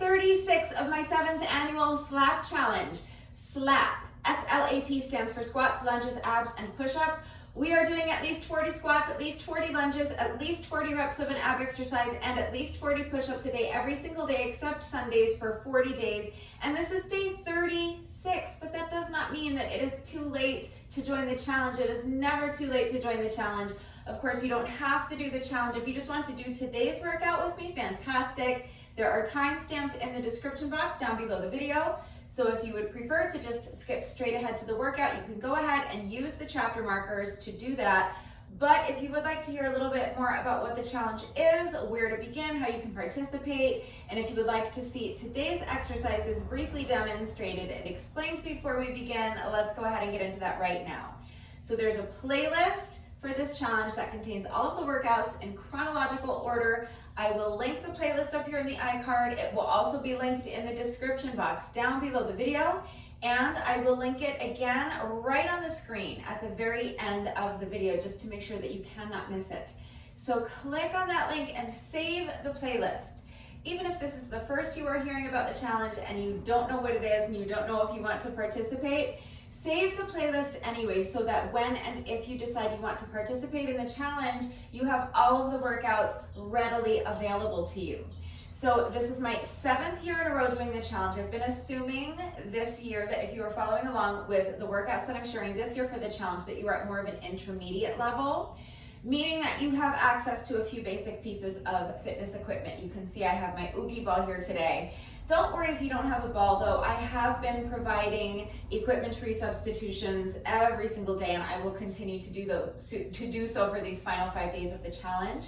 36 of my 7th annual SLAP challenge. SLAP, S-L-A-P stands for squats, lunges, abs, and push-ups. We are doing at least 40 squats, at least 40 lunges, at least 40 reps of an ab exercise, and at least 40 push-ups a day every single day except Sundays for 40 days. And this is day 36, but that does not mean that it is too late to join the challenge. It is never too late to join the challenge. Of course, you don't have to do the challenge. If you just want to do today's workout with me, fantastic. There are timestamps in the description box down below the video. So if you would prefer to just skip straight ahead to the workout, you can go ahead and use the chapter markers to do that. But if you would like to hear a little bit more about what the challenge is, where to begin, how you can participate, and if you would like to see today's exercises briefly demonstrated and explained before we begin, let's go ahead and get into that right now. So there's a playlist for this challenge that contains all of the workouts in chronological order. I will link the playlist up here in the iCard. It will also be linked in the description box down below the video, and I will link it again right on the screen at the very end of the video just to make sure that you cannot miss it. So click on that link and save the playlist. Even if this is the first you are hearing about the challenge and you don't know what it is and you don't know if you want to participate, save the playlist anyway so that when and if you decide you want to participate in the challenge, you have all of the workouts readily available to you. So this is my 7th year in a row doing the challenge. I've been assuming this year that if you are following along with the workouts that I'm sharing this year for the challenge, that you are at more of an intermediate level, meaning that you have access to a few basic pieces of fitness equipment. You can see I have my Oogie ball here today. Don't worry if you don't have a ball though. I have been providing equipment-free substitutions every single day, and I will continue to do so for these final 5 days of the challenge.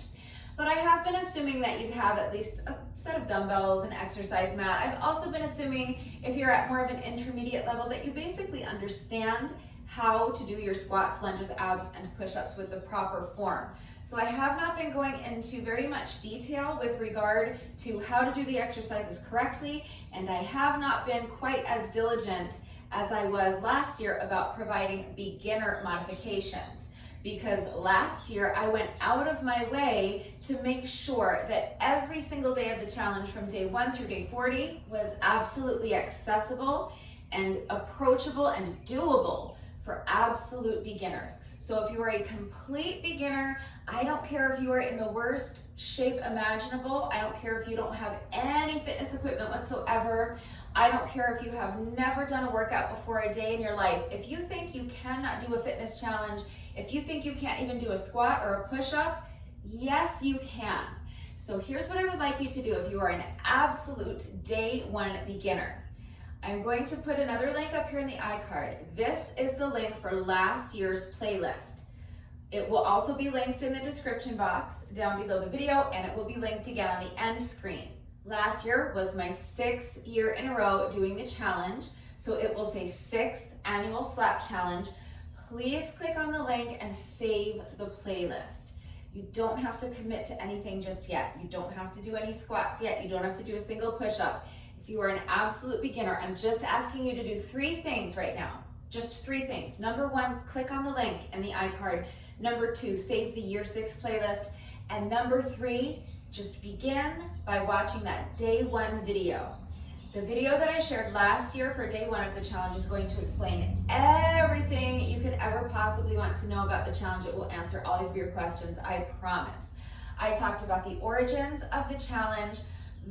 But I have been assuming that you have at least a set of dumbbells, an exercise mat. I've also been assuming if you're at more of an intermediate level that you basically understand how to do your squats, lunges, abs, and push-ups with the proper form. So I have not been going into very much detail with regard to how to do the exercises correctly, and I have not been quite as diligent as I was last year about providing beginner modifications. Because last year I went out of my way to make sure that every single day of the challenge from day 1 through day 40 was absolutely accessible and approachable and doable for absolute beginners. So if you are a complete beginner, I don't care if you are in the worst shape imaginable. I don't care if you don't have any fitness equipment whatsoever. I don't care if you have never done a workout before a day in your life. If you think you cannot do a fitness challenge, if you think you can't even do a squat or a push-up, yes, you can. So here's what I would like you to do if you are an absolute day 1 beginner. I'm going to put another link up here in the iCard. This is the link for last year's playlist. It will also be linked in the description box down below the video, and it will be linked again on the end screen. Last year was my 6th year in a row doing the challenge, so it will say 6th annual SLAP challenge. Please click on the link and save the playlist. You don't have to commit to anything just yet. You don't have to do any squats yet. You don't have to do a single push-up. If you are an absolute beginner, I'm just asking you to do 3 things right now. Just 3 things. Number 1, click on the link in the iCard. Number 2, save the year 6 playlist. And number 3, just begin by watching that day 1 video. The video that I shared last year for day 1 of the challenge is going to explain everything you could ever possibly want to know about the challenge. It will answer all of your questions, I promise. I talked about the origins of the challenge,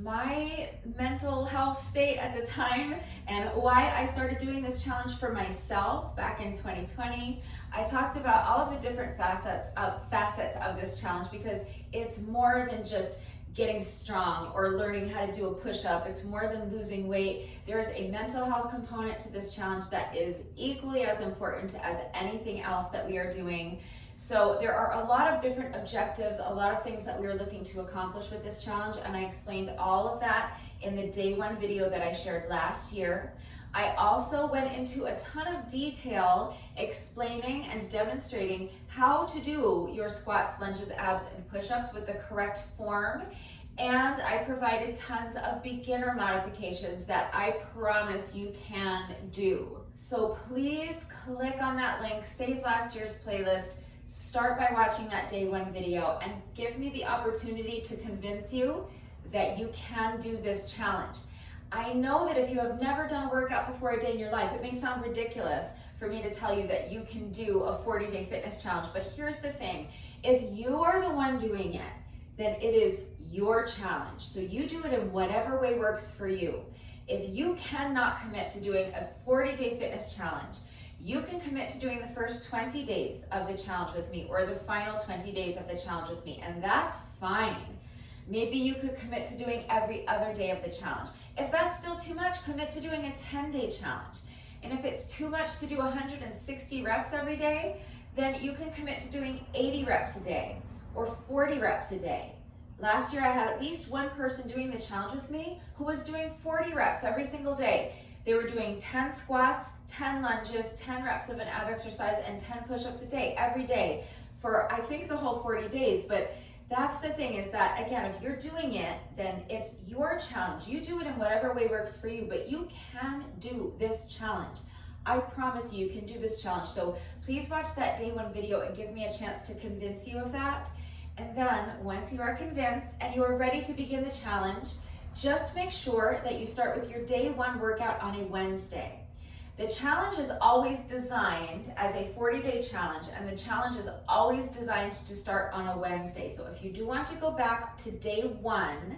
my mental health state at the time, and why I started doing this challenge for myself back in 2020. I talked about all of the different facets of this challenge, because it's more than just getting strong or learning how to do a push-up. It's more than losing weight. There is a mental health component to this challenge that is equally as important as anything else that we are doing. So there are a lot of different objectives, a lot of things that we are looking to accomplish with this challenge, and I explained all of that in the day 1 video that I shared last year. I also went into a ton of detail explaining and demonstrating how to do your squats, lunges, abs, and push-ups with the correct form. And I provided tons of beginner modifications that I promise you can do. So please click on that link, save last year's playlist, start by watching that day 1 video, and give me the opportunity to convince you that you can do this challenge. I know that if you have never done a workout before a day in your life, it may sound ridiculous for me to tell you that you can do a 40-day fitness challenge, but here's the thing. If you are the one doing it, then it is your challenge. So you do it in whatever way works for you. If you cannot commit to doing a 40-day fitness challenge, you can commit to doing the first 20 days of the challenge with me or the final 20 days of the challenge with me, and that's fine. Maybe you could commit to doing every other day of the challenge. If that's still too much, commit to doing a 10-day challenge. And if it's too much to do 160 reps every day, then you can commit to doing 80 reps a day or 40 reps a day. Last year I had at least one person doing the challenge with me who was doing 40 reps every single day. They were doing 10 squats, 10 lunges, 10 reps of an ab exercise, and 10 push-ups a day, every day for I think the whole 40 days. But that's the thing, is that again, if you're doing it, then it's your challenge. You do it in whatever way works for you, but you can do this challenge. I promise you can do this challenge. So please watch that day one video and give me a chance to convince you of that. And then once you are convinced and you are ready to begin the challenge, just make sure that you start with your day one workout on a Wednesday. The challenge is always designed as a 40-day challenge, and the challenge is always designed to start on a Wednesday. So if you do want to go back to day one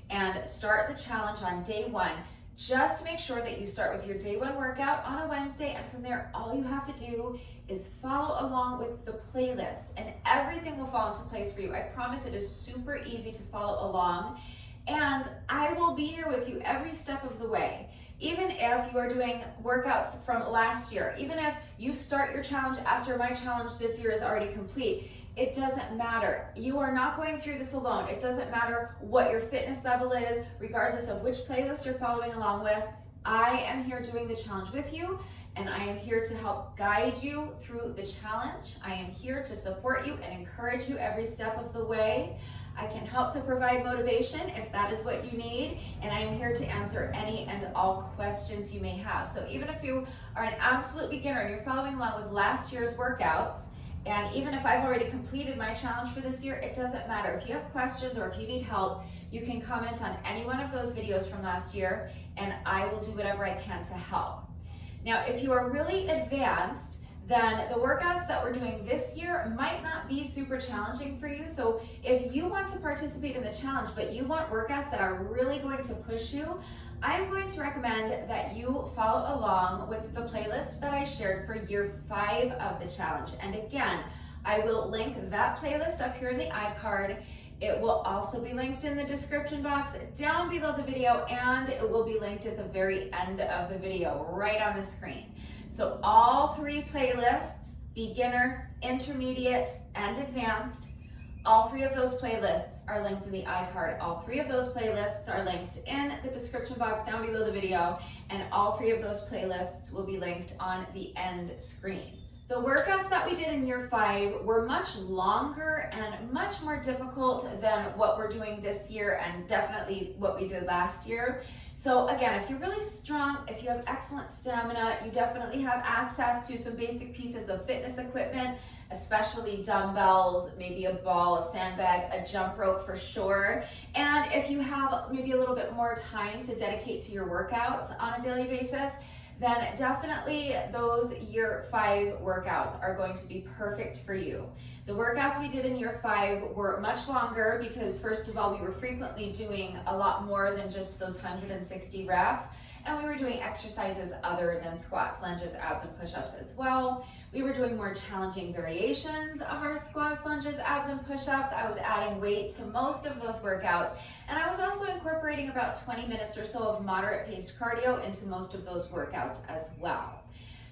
and start the challenge on day one, just make sure that you start with your day one workout on a Wednesday, and from there, all you have to do is follow along with the playlist, and everything will fall into place for you. I promise it is super easy to follow along, and I will be here with you every step of the way. Even if you are doing workouts from last year, even if you start your challenge after my challenge this year is already complete, it doesn't matter. You are not going through this alone. It doesn't matter what your fitness level is, regardless of which playlist you're following along with. I am here doing the challenge with you, and I am here to help guide you through the challenge. I am here to support you and encourage you every step of the way. I can help to provide motivation if that is what you need, and I am here to answer any and all questions you may have. So even if you are an absolute beginner and you're following along with last year's workouts, and even if I've already completed my challenge for this year, it doesn't matter. If you have questions or if you need help, you can comment on any one of those videos from last year, and I will do whatever I can to help. Now, if you are really advanced, then the workouts that we're doing this year might not be super challenging for you. So if you want to participate in the challenge, but you want workouts that are really going to push you, I'm going to recommend that you follow along with the playlist that I shared for year 5 of the challenge. And again, I will link that playlist up here in the iCard. It will also be linked in the description box down below the video, and it will be linked at the very end of the video right on the screen. So all 3 playlists, beginner, intermediate, and advanced, all 3 of those playlists are linked in the iCard. All 3 of those playlists are linked in the description box down below the video, and all 3 of those playlists will be linked on the end screen. The workouts that we did in year 5 were much longer and much more difficult than what we're doing this year, and definitely what we did last year. So again, if you're really strong, if you have excellent stamina, you definitely have access to some basic pieces of fitness equipment, especially dumbbells, maybe a ball, a sandbag, a jump rope for sure. And if you have maybe a little bit more time to dedicate to your workouts on a daily basis, then definitely those year 5 workouts are going to be perfect for you. The workouts we did in year 5 were much longer because, first of all, we were frequently doing a lot more than just those 160 reps, and we were doing exercises other than squats, lunges, abs, and push-ups as well. We were doing more challenging variations of our squats, lunges, abs, and push-ups. I was adding weight to most of those workouts, and I was also incorporating about 20 minutes or so of moderate-paced cardio into most of those workouts as well.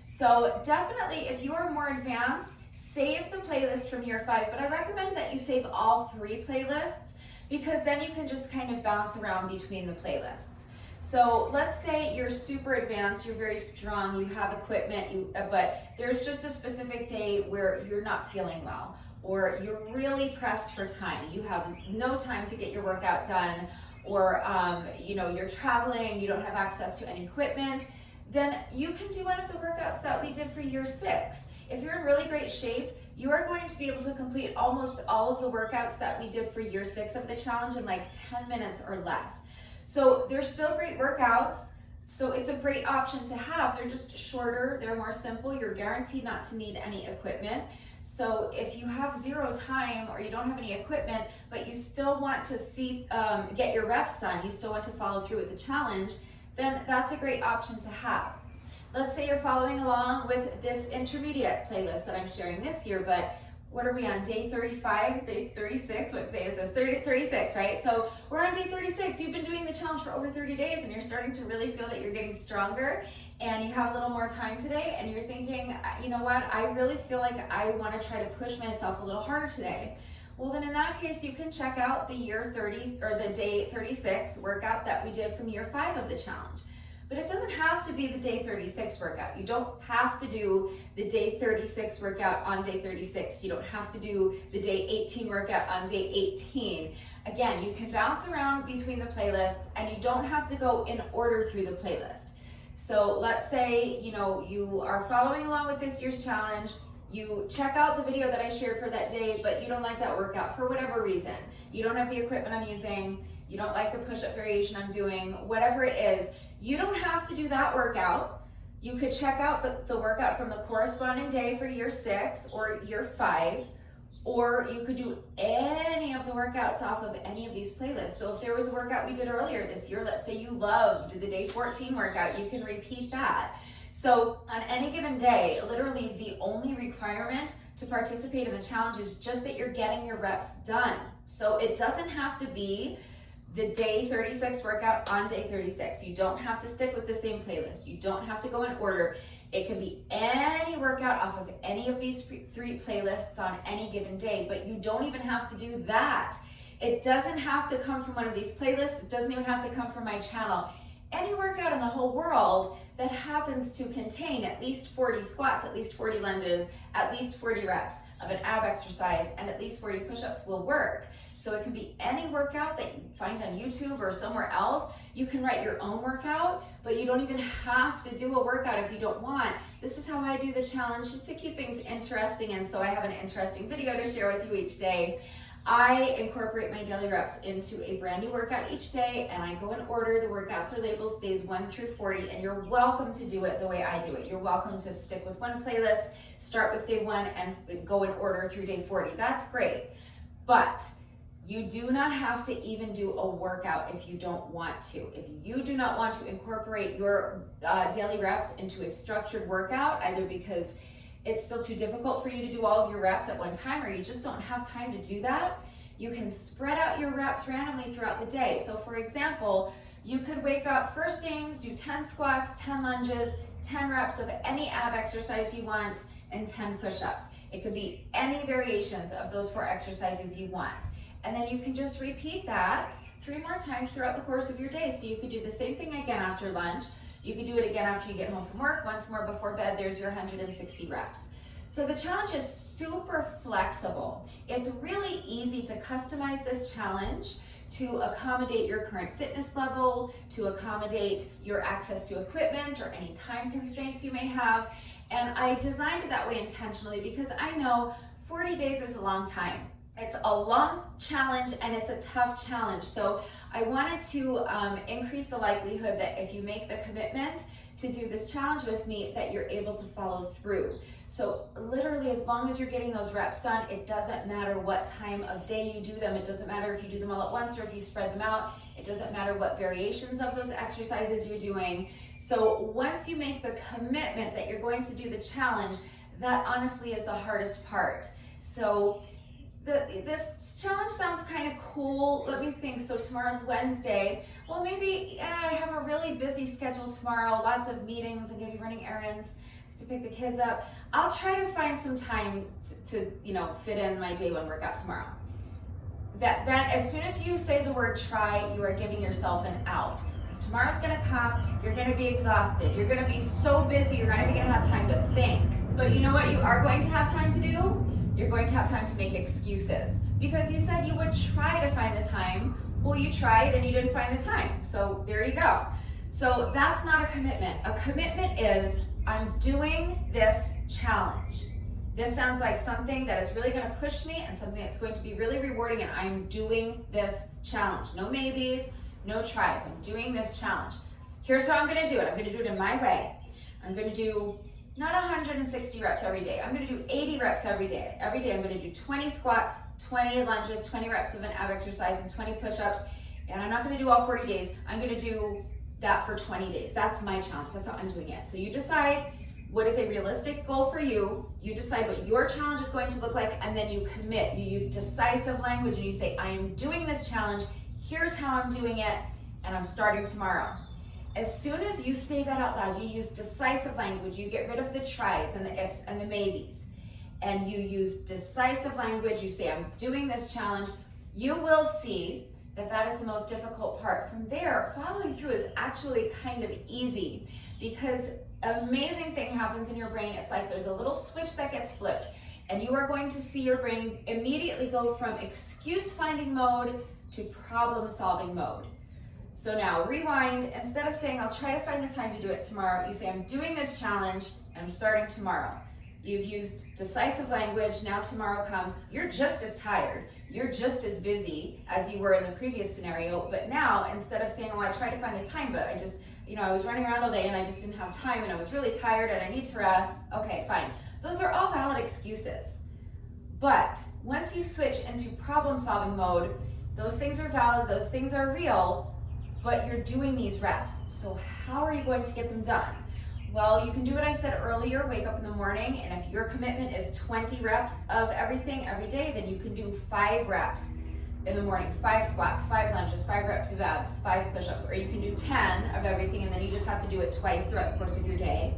So definitely, if you are more advanced, save the playlist from year 5, but I recommend that you save all 3 playlists, because then you can just kind of bounce around between the playlists. So let's say you're super advanced, you're very strong, you have equipment, but there's just a specific day where you're not feeling well, or you're really pressed for time. You have no time to get your workout done, or you're traveling, you don't have access to any equipment. Then you can do one of the workouts that we did for year 6. If you're in really great shape, you are going to be able to complete almost all of the workouts that we did for year 6 of the challenge in like 10 minutes or less. So they're still great workouts. So it's a great option to have. They're just shorter, they're more simple. You're guaranteed not to need any equipment. So if you have zero time or you don't have any equipment, but you still want to get your reps done, you still want to follow through with the challenge, then that's a great option to have. Let's say you're following along with this intermediate playlist that I'm sharing this year, but what are we on, day 35, day 36? What day is this? 36, right? So we're on day 36. You've been doing the challenge for over 30 days and you're starting to really feel that you're getting stronger and you have a little more time today and you're thinking, you know what, I really feel like I want to try to push myself a little harder today. Well, then in that case, you can check out the year 30 or the day 36 workout that we did from year 5 of the challenge. But it doesn't have to be the day 36 workout. You don't have to do the day 36 workout on day 36. You don't have to do the day 18 workout on day 18. Again, you can bounce around between the playlists and you don't have to go in order through the playlist. So let's say, you are following along with this year's challenge. You check out the video that I shared for that day, but you don't like that workout for whatever reason. You don't have the equipment I'm using. You don't like the push-up variation I'm doing, whatever it is. You don't have to do that workout. You could check out the workout from the corresponding day for year 6 or year 5, or you could do any of the workouts off of any of these playlists. So if there was a workout we did earlier this year, let's say you loved the day 14 workout, you can repeat that. So on any given day, literally the only requirement to participate in the challenge is just that you're getting your reps done. So it doesn't have to be the day 36 workout on day 36. You don't have to stick with the same playlist. You don't have to go in order. It can be any workout off of any of these 3 playlists on any given day, but you don't even have to do that. It doesn't have to come from one of these playlists. It doesn't even have to come from my channel. Any workout in the whole world that happens to contain at least 40 squats, at least 40 lunges, at least 40 reps of an ab exercise, and at least 40 push-ups will work. So it can be any workout that you find on YouTube or somewhere else. You can write your own workout, but you don't even have to do a workout if you don't want. This is how I do the challenge, just to keep things interesting, and so I have an interesting video to share with you each day. I incorporate my daily reps into a brand new workout each day, and I go in order. The workouts are labeled days 1 through 40, and you're welcome to do it the way I do it. You're welcome to stick with one playlist, start with day 1, and go in order through day 40. That's great, but you do not have to even do a workout if you don't want to. If you do not want to incorporate your daily reps into a structured workout, either because it's still too difficult for you to do all of your reps at one time, or you just don't have time to do that, you can spread out your reps randomly throughout the day. So for example, you could wake up first thing, do 10 squats, 10 lunges, 10 reps of any ab exercise you want, and 10 push-ups. It could be any variations of those 4 exercises you want. And then you can just repeat that 3 more times throughout the course of your day. So you could do the same thing again after lunch. You can do it again after you get home from work, once more before bed. There's your 160 reps. So the challenge is super flexible. It's really easy to customize this challenge to accommodate your current fitness level, to accommodate your access to equipment or any time constraints you may have. And I designed it that way intentionally because I know 40 days is a long time. It's a long challenge and it's a tough challenge. So I wanted to increase the likelihood that if you make the commitment to do this challenge with me, that you're able to follow through. So literally, as long as you're getting those reps done, it doesn't matter what time of day you do them. It doesn't matter if you do them all at once or if you spread them out. It doesn't matter what variations of those exercises you're doing. So once you make the commitment that you're going to do the challenge, that honestly is the hardest part. So this challenge sounds kind of cool. Let me think. So tomorrow's Wednesday. Well, maybe I have a really busy schedule tomorrow, lots of meetings. I'm gonna be running errands to pick the kids up. I'll try to find some time to fit in my day 1 workout tomorrow. That as soon as you say the word try, you are giving yourself an out. Because tomorrow's gonna come, you're gonna be exhausted, you're gonna be so busy, you're not even gonna have time to think. But you know what you are going to have time to do? You're going to have time to make excuses because you said you would try to find the time. Well, you tried and you didn't find the time. So there you go. So that's not a commitment. A commitment is, I'm doing this challenge. This sounds like something that is really going to push me and something that's going to be really rewarding, and I'm doing this challenge. No maybes, no tries. I'm doing this challenge. Here's how I'm gonna do it. I'm gonna do it in my way. I'm gonna do not 160 reps every day. I'm gonna do 80 reps every day. Every day I'm gonna do 20 squats, 20 lunges, 20 reps of an ab exercise, and 20 push-ups. And I'm not gonna do all 40 days. I'm gonna do that for 20 days. That's my challenge. That's how I'm doing it. So you decide what is a realistic goal for you. You decide what your challenge is going to look like, and then you commit. You use decisive language and you say, I am doing this challenge. Here's how I'm doing it, and I'm starting tomorrow. As soon as you say that out loud, you use decisive language. You get rid of the tries and the ifs and the maybes, and you use decisive language. You say, I'm doing this challenge. You will see that that is the most difficult part. From there, following through is actually kind of easy, because an amazing thing happens in your brain. It's like there's a little switch that gets flipped, and you are going to see your brain immediately go from excuse finding mode to problem solving mode. So now rewind. Instead of saying, I'll try to find the time to do it tomorrow, you say, I'm doing this challenge and I'm starting tomorrow. You've used decisive language. Now tomorrow comes. You're just as tired. You're just as busy as you were in the previous scenario. But now, instead of saying, well, I tried to find the time, but I just, I was running around all day and I just didn't have time and I was really tired and I need to rest. Okay, fine. Those are all valid excuses. But once you switch into problem solving mode, those things are valid, those things are real, but you're doing these reps. So how are you going to get them done? Well, you can do what I said earlier, wake up in the morning, and if your commitment is 20 reps of everything every day, then you can do 5 reps in the morning, 5 squats, 5 lunges, 5 reps of abs, 5 push-ups, or you can do 10 of everything, and then you just have to do it twice throughout the course of your day.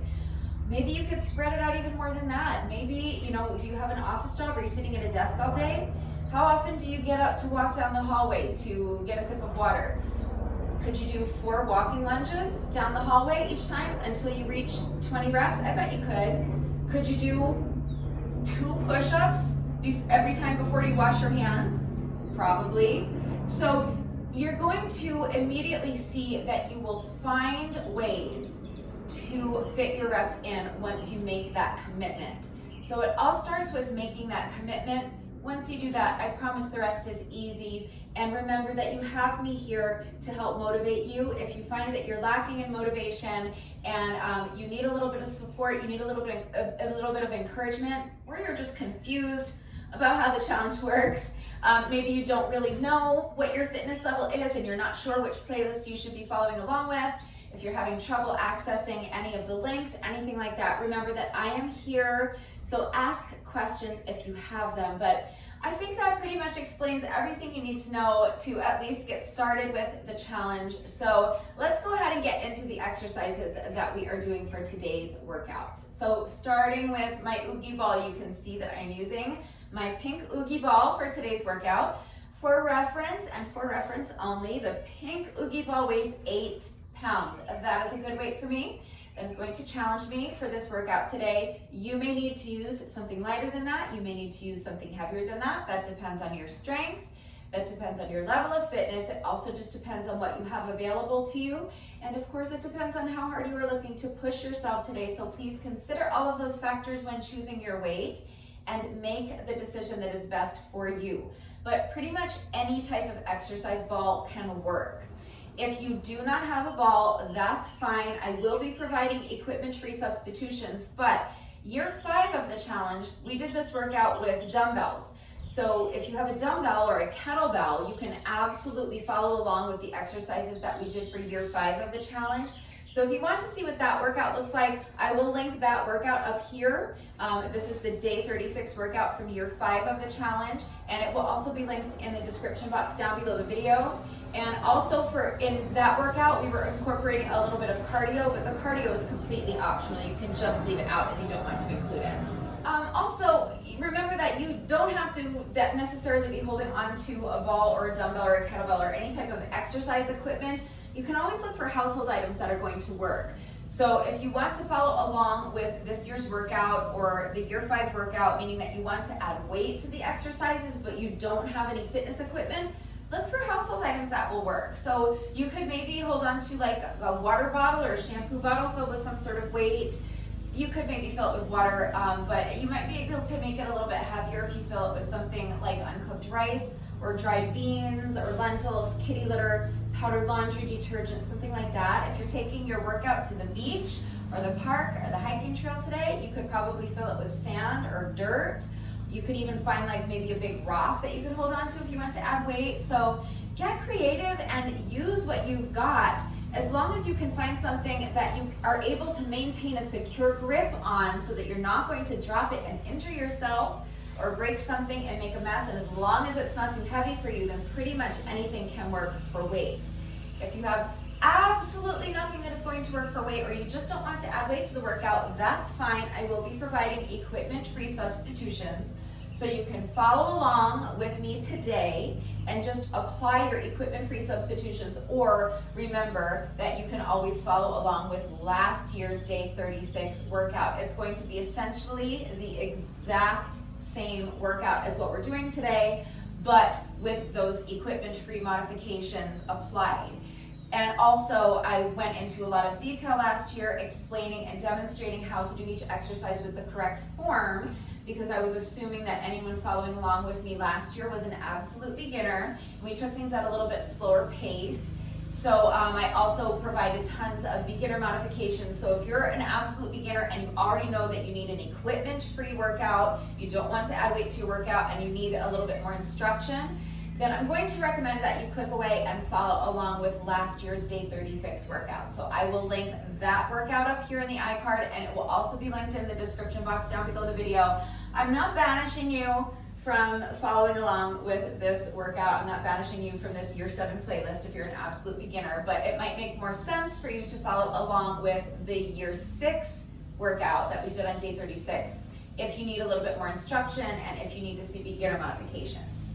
Maybe you could spread it out even more than that. Maybe, do you have an office job? Are you sitting at a desk all day? How often do you get up to walk down the hallway to get a sip of water? Could you do 4 walking lunges down the hallway each time until you reach 20 reps? I bet you could. Could you do 2 push-ups every time before you wash your hands? Probably. So you're going to immediately see that you will find ways to fit your reps in once you make that commitment. So it all starts with making that commitment. Once you do that, I promise the rest is easy. And remember that you have me here to help motivate you. If you find that you're lacking in motivation and you need a little bit of support, you need a little bit of encouragement, or you're just confused about how the challenge works, maybe you don't really know what your fitness level is and you're not sure which playlist you should be following along with, if you're having trouble accessing any of the links, anything like that, remember that I am here. So ask questions if you have them. But I think that pretty much explains everything you need to know to at least get started with the challenge. So let's go ahead and get into the exercises that we are doing for today's workout. So starting with my Oogie ball, you can see that I'm using my pink Oogie ball for today's workout. For reference, and for reference only, the pink Oogie ball weighs 8 pounds. That is a good weight for me. That is going to challenge me for this workout today. You may need to use something lighter than that. You may need to use something heavier than that. That depends on your strength. That depends on your level of fitness. It also just depends on what you have available to you. And of course, it depends on how hard you are looking to push yourself today. So please consider all of those factors when choosing your weight and make the decision that is best for you. But pretty much any type of exercise ball can work. If you do not have a ball, that's fine. I will be providing equipment-free substitutions, but year 5 of the challenge, we did this workout with dumbbells. So if you have a dumbbell or a kettlebell, you can absolutely follow along with the exercises that we did for year 5 of the challenge. So if you want to see what that workout looks like, I will link that workout up here. This is the day 36 workout from year 5 of the challenge, and it will also be linked in the description box down below the video. And also in that workout, we were incorporating a little bit of cardio, but the cardio is completely optional. You can just leave it out if you don't want to include it. Also, remember that you don't have to necessarily be holding onto a ball or a dumbbell or a kettlebell or any type of exercise equipment. You can always look for household items that are going to work. So if you want to follow along with this year's workout or the year 5 workout, meaning that you want to add weight to the exercises, but you don't have any fitness equipment, look for household items that will work. So you could maybe hold on to like a water bottle or a shampoo bottle filled with some sort of weight. You could maybe fill it with water, but you might be able to make it a little bit heavier if you fill it with something like uncooked rice or dried beans or lentils, kitty litter, powdered laundry detergent, something like that. If you're taking your workout to the beach or the park or the hiking trail today, you could probably fill it with sand or dirt. You could even find like maybe a big rock that you could hold on to if you want to add weight. So get creative and use what you've got, as long as you can find something that you are able to maintain a secure grip on so that you're not going to drop it and injure yourself or break something and make a mess. And as long as it's not too heavy for you, then pretty much anything can work for weight. If you have absolutely nothing that is going to work for weight, or you just don't want to add weight to the workout, that's fine. I will be providing equipment-free substitutions, so you can follow along with me today and just apply your equipment-free substitutions, or remember that you can always follow along with last year's day 36 workout. It's going to be essentially the exact same workout as what we're doing today, but with those equipment-free modifications applied. And also, I went into a lot of detail last year explaining and demonstrating how to do each exercise with the correct form, because I was assuming that anyone following along with me last year was an absolute beginner. We took things at a little bit slower pace. So I also provided tons of beginner modifications. So if you're an absolute beginner and you already know that you need an equipment-free workout, you don't want to add weight to your workout, and you need a little bit more instruction, then I'm going to recommend that you click away and follow along with last year's day 36 workout. So I will link that workout up here in the iCard, and it will also be linked in the description box down below the video. I'm not banishing you from following along with this workout. I'm not banishing you from this year 7 playlist if you're an absolute beginner, but it might make more sense for you to follow along with the year 6 workout that we did on day 36 if you need a little bit more instruction and if you need to see beginner modifications.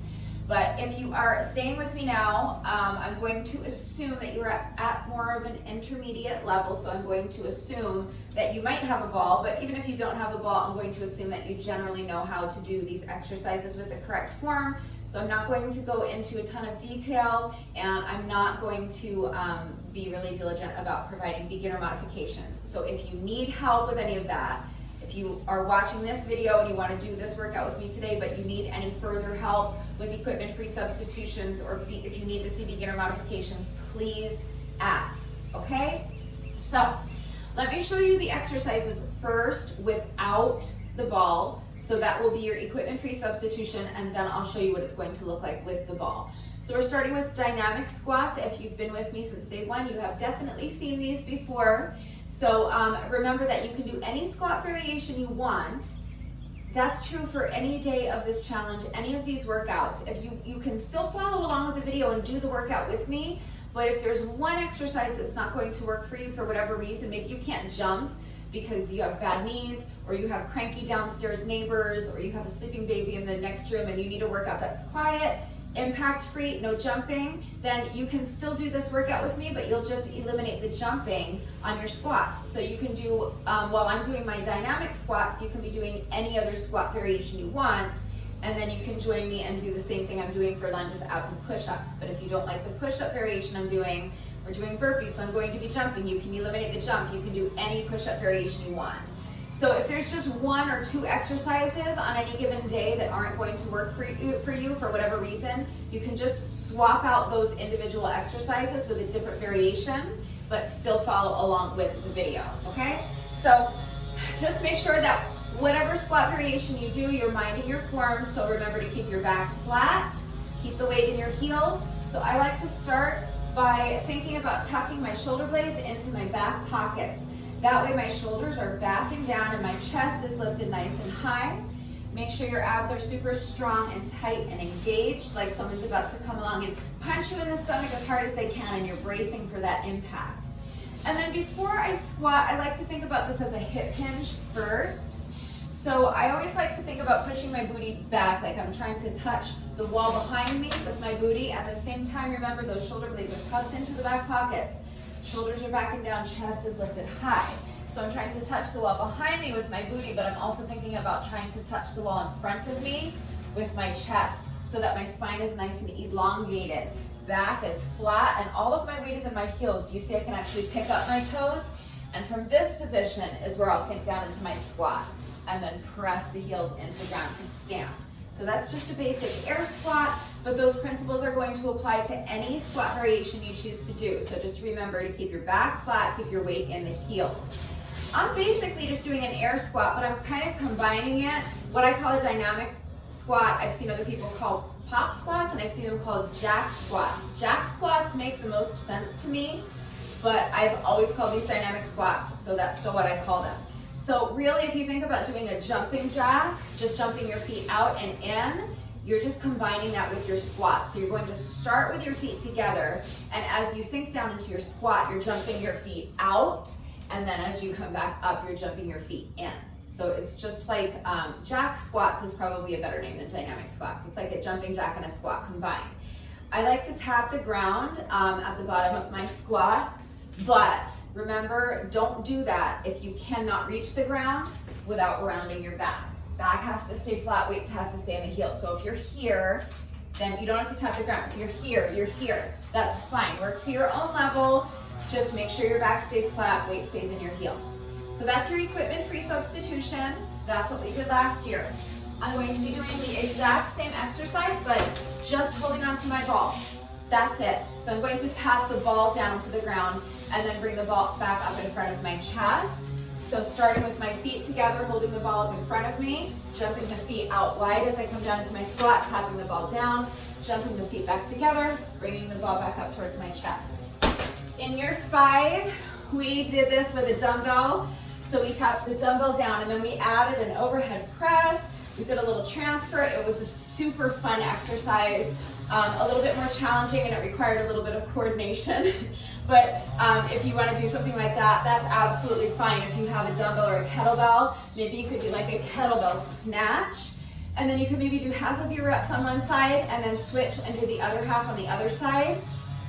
But if you are staying with me now, I'm going to assume that you're at more of an intermediate level. So I'm going to assume that you might have a ball, but even if you don't have a ball, I'm going to assume that you generally know how to do these exercises with the correct form. So I'm not going to go into a ton of detail, and I'm not going to be really diligent about providing beginner modifications. So if you need help with any of that, if you are watching this video and you want to do this workout with me today, but you need any further help with equipment-free substitutions, or if you need to see beginner modifications, please ask, okay? So let me show you the exercises first without the ball. So that will be your equipment-free substitution, and then I'll show you what it's going to look like with the ball. So we're starting with dynamic squats. If you've been with me since day 1, you have definitely seen these before. So remember that you can do any squat variation you want. That's true for any day of this challenge, any of these workouts. If you can still follow along with the video and do the workout with me, but if there's one exercise that's not going to work for you for whatever reason, maybe you can't jump because you have bad knees, or you have cranky downstairs neighbors, or you have a sleeping baby in the next room and you need a workout that's quiet, impact-free, no jumping, then you can still do this workout with me, but you'll just eliminate the jumping on your squats. So you can do, while I'm doing my dynamic squats, you can be doing any other squat variation you want, and then you can join me and do the same thing I'm doing for lunges, abs, and push-ups. But if you don't like the push-up variation I'm doing, we're doing burpees, so I'm going to be jumping. You can eliminate the jump. You can do any push-up variation you want. So if there's just 1 or 2 exercises on any given day that aren't going to work for you for whatever reason, you can just swap out those individual exercises with a different variation, but still follow along with the video, okay? So just make sure that whatever squat variation you do, you're minding your form. So remember to keep your back flat, keep the weight in your heels. So I like to start by thinking about tucking my shoulder blades into my back pockets. That way my shoulders are back and down and my chest is lifted nice and high. Make sure your abs are super strong and tight and engaged, like someone's about to come along and punch you in the stomach as hard as they can, and you're bracing for that impact. And then before I squat, I like to think about this as a hip hinge first. So I always like to think about pushing my booty back, like I'm trying to touch the wall behind me with my booty. At the same time, remember those shoulder blades are tucked into the back pockets. Shoulders are back and down, chest is lifted high. So I'm trying to touch the wall behind me with my booty, but I'm also thinking about trying to touch the wall in front of me with my chest so that my spine is nice and elongated. Back is flat, and all of my weight is in my heels. Do you see I can actually pick up my toes? And from this position is where I'll sink down into my squat and then press the heels into the ground to stand. So that's just a basic air squat, but those principles are going to apply to any squat variation you choose to do. So just remember to keep your back flat, keep your weight in the heels. I'm basically just doing an air squat, but I'm kind of combining it. What I call a dynamic squat, I've seen other people call pop squats, and I've seen them called jack squats. Jack squats make the most sense to me, but I've always called these dynamic squats, so that's still what I call them. So really, if you think about doing a jumping jack, just jumping your feet out and in, you're just combining that with your squat. So you're going to start with your feet together, and as you sink down into your squat, you're jumping your feet out, and then as you come back up, you're jumping your feet in. So it's just like jack squats is probably a better name than dynamic squats. It's like a jumping jack and a squat combined. I like to tap the ground at the bottom of my squat, but remember, don't do that if you cannot reach the ground without rounding your back. Back has to stay flat, weight has to stay in the heel. So if you're here, then you don't have to tap the ground. If you're here, you're here. That's fine. Work to your own level. Just make sure your back stays flat, weight stays in your heels. So that's your equipment-free substitution. That's what we did last year. I'm going to be doing the exact same exercise, but just holding onto my ball. That's it. So I'm going to tap the ball down to the ground and then bring the ball back up in front of my chest. So starting with my feet together, holding the ball up in front of me, jumping the feet out wide as I come down into my squat, tapping the ball down, jumping the feet back together, bringing the ball back up towards my chest. In year 5, we did this with a dumbbell. So we tapped the dumbbell down and then we added an overhead press. We did a little transfer. It was a super fun exercise, a little bit more challenging, and it required a little bit of coordination. But if you want to do something like that, that's absolutely fine. If you have a dumbbell or a kettlebell, maybe you could do like a kettlebell snatch, and then you could maybe do half of your reps on one side and then switch and do the other half on the other side.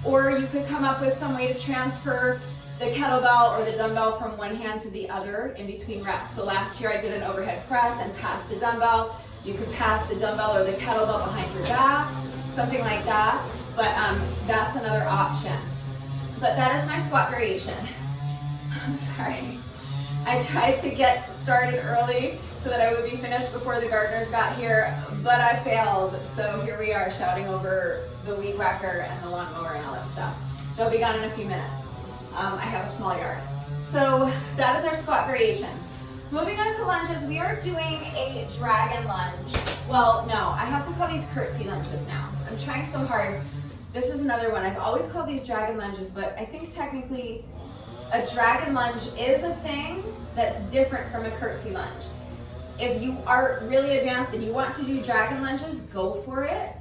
Or you could come up with some way to transfer the kettlebell or the dumbbell from one hand to the other in between reps. So last year I did an overhead press and passed the dumbbell. You could pass the dumbbell or the kettlebell behind your back, something like that. But that's another option. But that is my squat variation. I'm sorry. I tried to get started early so that I would be finished before the gardeners got here, but I failed. So here we are shouting over the weed whacker and the lawnmower and all that stuff. They'll be gone in a few minutes. I have a small yard. So that is our squat variation. Moving on to lunges, we are doing a dragon lunge. Well, no, I have to call these curtsy lunges now. I'm trying so hard. This is another one. I've always called these dragon lunges, but I think technically a dragon lunge is a thing that's different from a curtsy lunge. If you are really advanced and you want to do dragon lunges, go for it.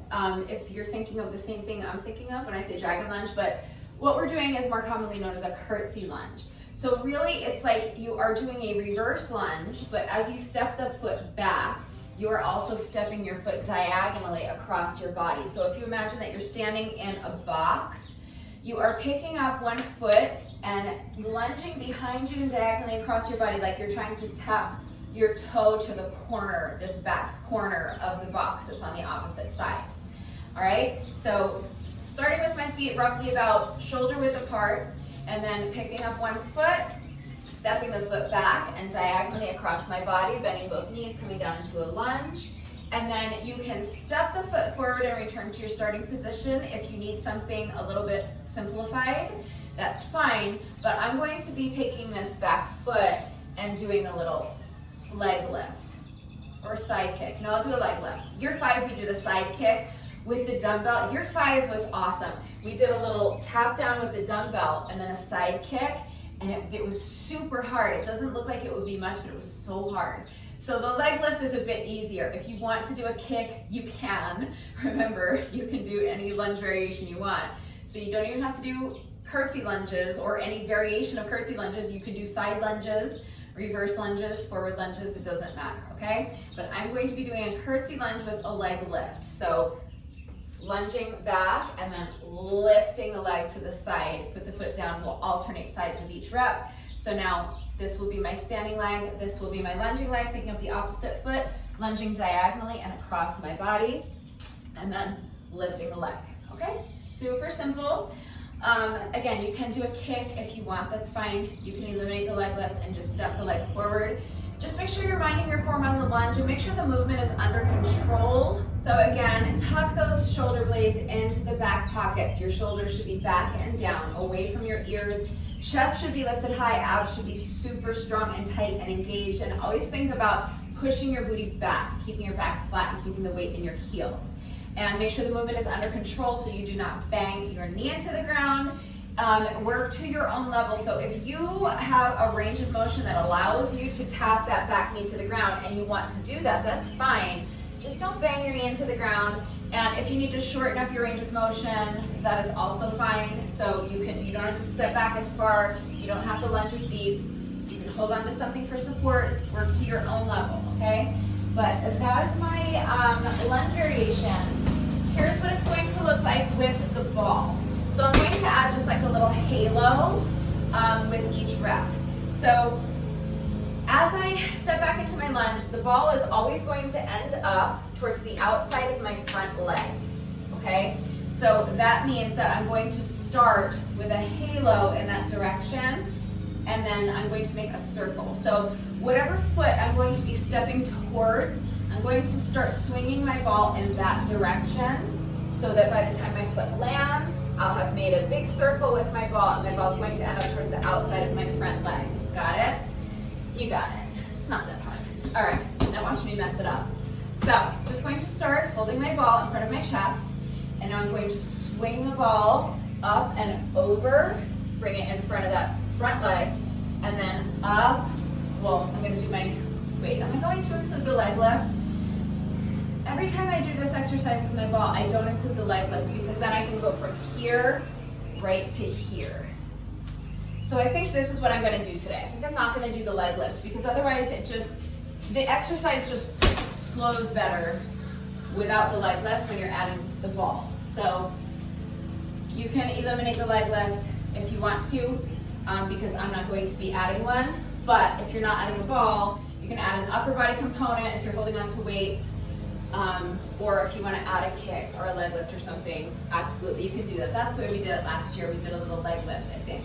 If you're thinking of the same thing I'm thinking of when I say dragon lunge, but what we're doing is more commonly known as a curtsy lunge. So really it's like you are doing a reverse lunge, but as you step the foot back, you are also stepping your foot diagonally across your body. So if you imagine that you're standing in a box, you are picking up one foot and lunging behind you and diagonally across your body like you're trying to tap your toe to the corner, this back corner of the box that's on the opposite side. All right, so starting with my feet roughly about shoulder width apart, and then picking up one foot, stepping the foot back and diagonally across my body, bending both knees, coming down into a lunge. And then you can step the foot forward and return to your starting position. If you need something a little bit simplified, that's fine. But I'm going to be taking this back foot and doing a little leg lift or side kick. No, I'll do a leg lift. Year 5, we did a side kick with the dumbbell. Year 5 was awesome. We did a little tap down with the dumbbell and then a side kick, and it was super hard. It doesn't look like it would be much, but it was so hard. So the leg lift is a bit easier. If you want to do a kick, you can. Remember, you can do any lunge variation you want. So you don't even have to do curtsy lunges or any variation of curtsy lunges. You can do side lunges, reverse lunges, forward lunges, it doesn't matter, okay? But I'm going to be doing a curtsy lunge with a leg lift. So lunging back and then lifting the leg to the side, put the foot down, we'll alternate sides with each rep. So now this will be my standing leg, this will be my lunging leg, picking up the opposite foot, lunging diagonally and across my body, and then lifting the leg, okay? Super simple. Again, you can do a kick if you want, that's fine. You can eliminate the leg lift and just step the leg forward. Just make sure you're minding your form on the lunge and make sure the movement is under control. So again, tuck those shoulder blades into the back pockets. Your shoulders should be back and down, away from your ears. Chest should be lifted high, abs should be super strong and tight and engaged. And always think about pushing your booty back, keeping your back flat and keeping the weight in your heels. And make sure the movement is under control so you do not bang your knee into the ground. Work to your own level. So if you have a range of motion that allows you to tap that back knee to the ground and you want to do that, that's fine. Just don't bang your knee into the ground. And if you need to shorten up your range of motion, that is also fine. So you don't have to step back as far, you don't have to lunge as deep. You can hold on to something for support, work to your own level, okay? But that is my lunge variation. Here's what it's going to look like with the ball. So I'm going to add just like a little halo with each rep. So as I step back into my lunge, the ball is always going to end up towards the outside of my front leg, okay? So that means that I'm going to start with a halo in that direction, and then I'm going to make a circle. So whatever foot I'm going to be stepping towards, I'm going to start swinging my ball in that direction, so that by the time my foot lands, I'll have made a big circle with my ball, and my ball's going to end up towards the outside of my front leg. Got it? You got it. It's not that hard. All right, now watch me mess it up. So, just going to start holding my ball in front of my chest, and now I'm going to swing the ball up and over, bring it in front of that front leg, and then up. Well, I'm going to do my, wait, am I going to include the leg lift? Every time I do this exercise with my ball, I don't include the leg lift because then I can go from here right to here. So I think this is what I'm going to do today. I think I'm not going to do the leg lift because otherwise the exercise just flows better without the leg lift when you're adding the ball. So you can eliminate the leg lift if you want to because I'm not going to be adding one. But if you're not adding a ball, you can add an upper body component if you're holding on to weights. Or if you want to add a kick or a leg lift or something, absolutely, you can do that. That's the way we did it last year. We did a little leg lift, I think.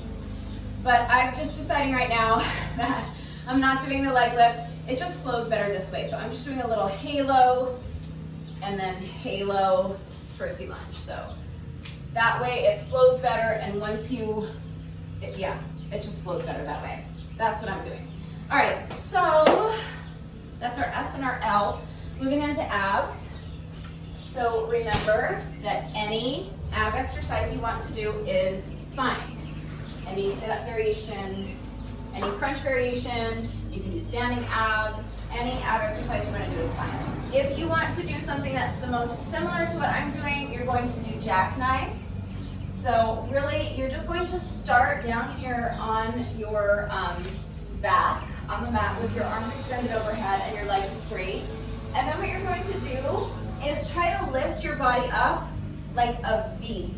But I'm just deciding right now that I'm not doing the leg lift. It just flows better this way. So I'm just doing a little halo and then halo curtsy lunge. So that way it flows better, and once it just flows better that way. That's what I'm doing. All right, so that's our S and our L. Moving on to abs. So remember that any ab exercise you want to do is fine. Any sit-up variation, any crunch variation, you can do standing abs, any ab exercise you want to do is fine. If you want to do something that's the most similar to what I'm doing, you're going to do jackknives. So really, you're just going to start down here on your back, on the mat with your arms extended overhead and your legs straight. And then what you're going to do is try to lift your body up like a V.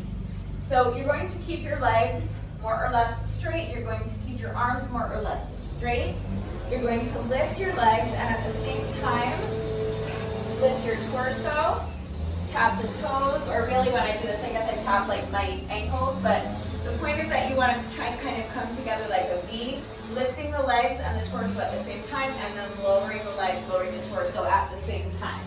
So you're going to keep your legs more or less straight. You're going to keep your arms more or less straight. You're going to lift your legs and at the same time, lift your torso, tap the toes, or really when I do this, I guess I tap like my ankles, but the point is that you want to try and kind of come together like a V, lifting the legs and the torso at the same time, and then lowering the legs, lowering the torso at the same time.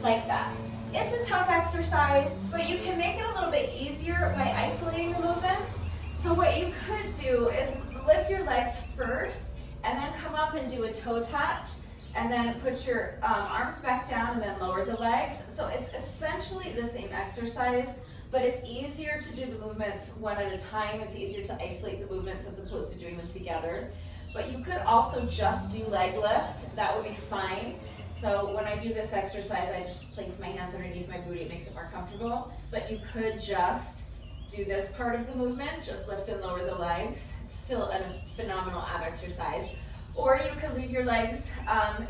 Like that. It's a tough exercise, but you can make it a little bit easier by isolating the movements. So what you could do is lift your legs first, and then come up and do a toe touch, and then put your arms back down and then lower the legs. So it's essentially the same exercise, but it's easier to do the movements one at a time. It's easier to isolate the movements as opposed to doing them together. But you could also just do leg lifts. That would be fine. So when I do this exercise, I just place my hands underneath my booty. It makes it more comfortable. But you could just do this part of the movement, just lift and lower the legs. It's still a phenomenal ab exercise. Or you could leave your legs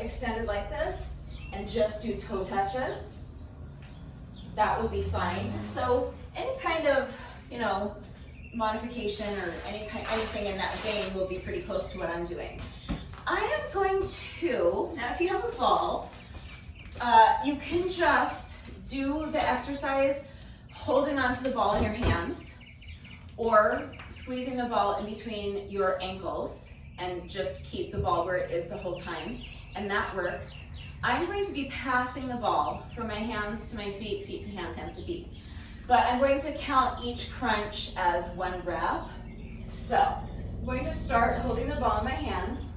extended like this and just do toe touches. That would be fine. So any kind of, modification or anything in that vein will be pretty close to what I'm doing. I am going to, now if you have a ball, you can just do the exercise holding onto the ball in your hands, or squeezing the ball in between your ankles and just keep the ball where it is the whole time, and that works. I'm going to be passing the ball from my hands to my feet, feet to hands, hands to feet. But I'm going to count each crunch as 1 rep. So I'm going to start holding the ball in my hands.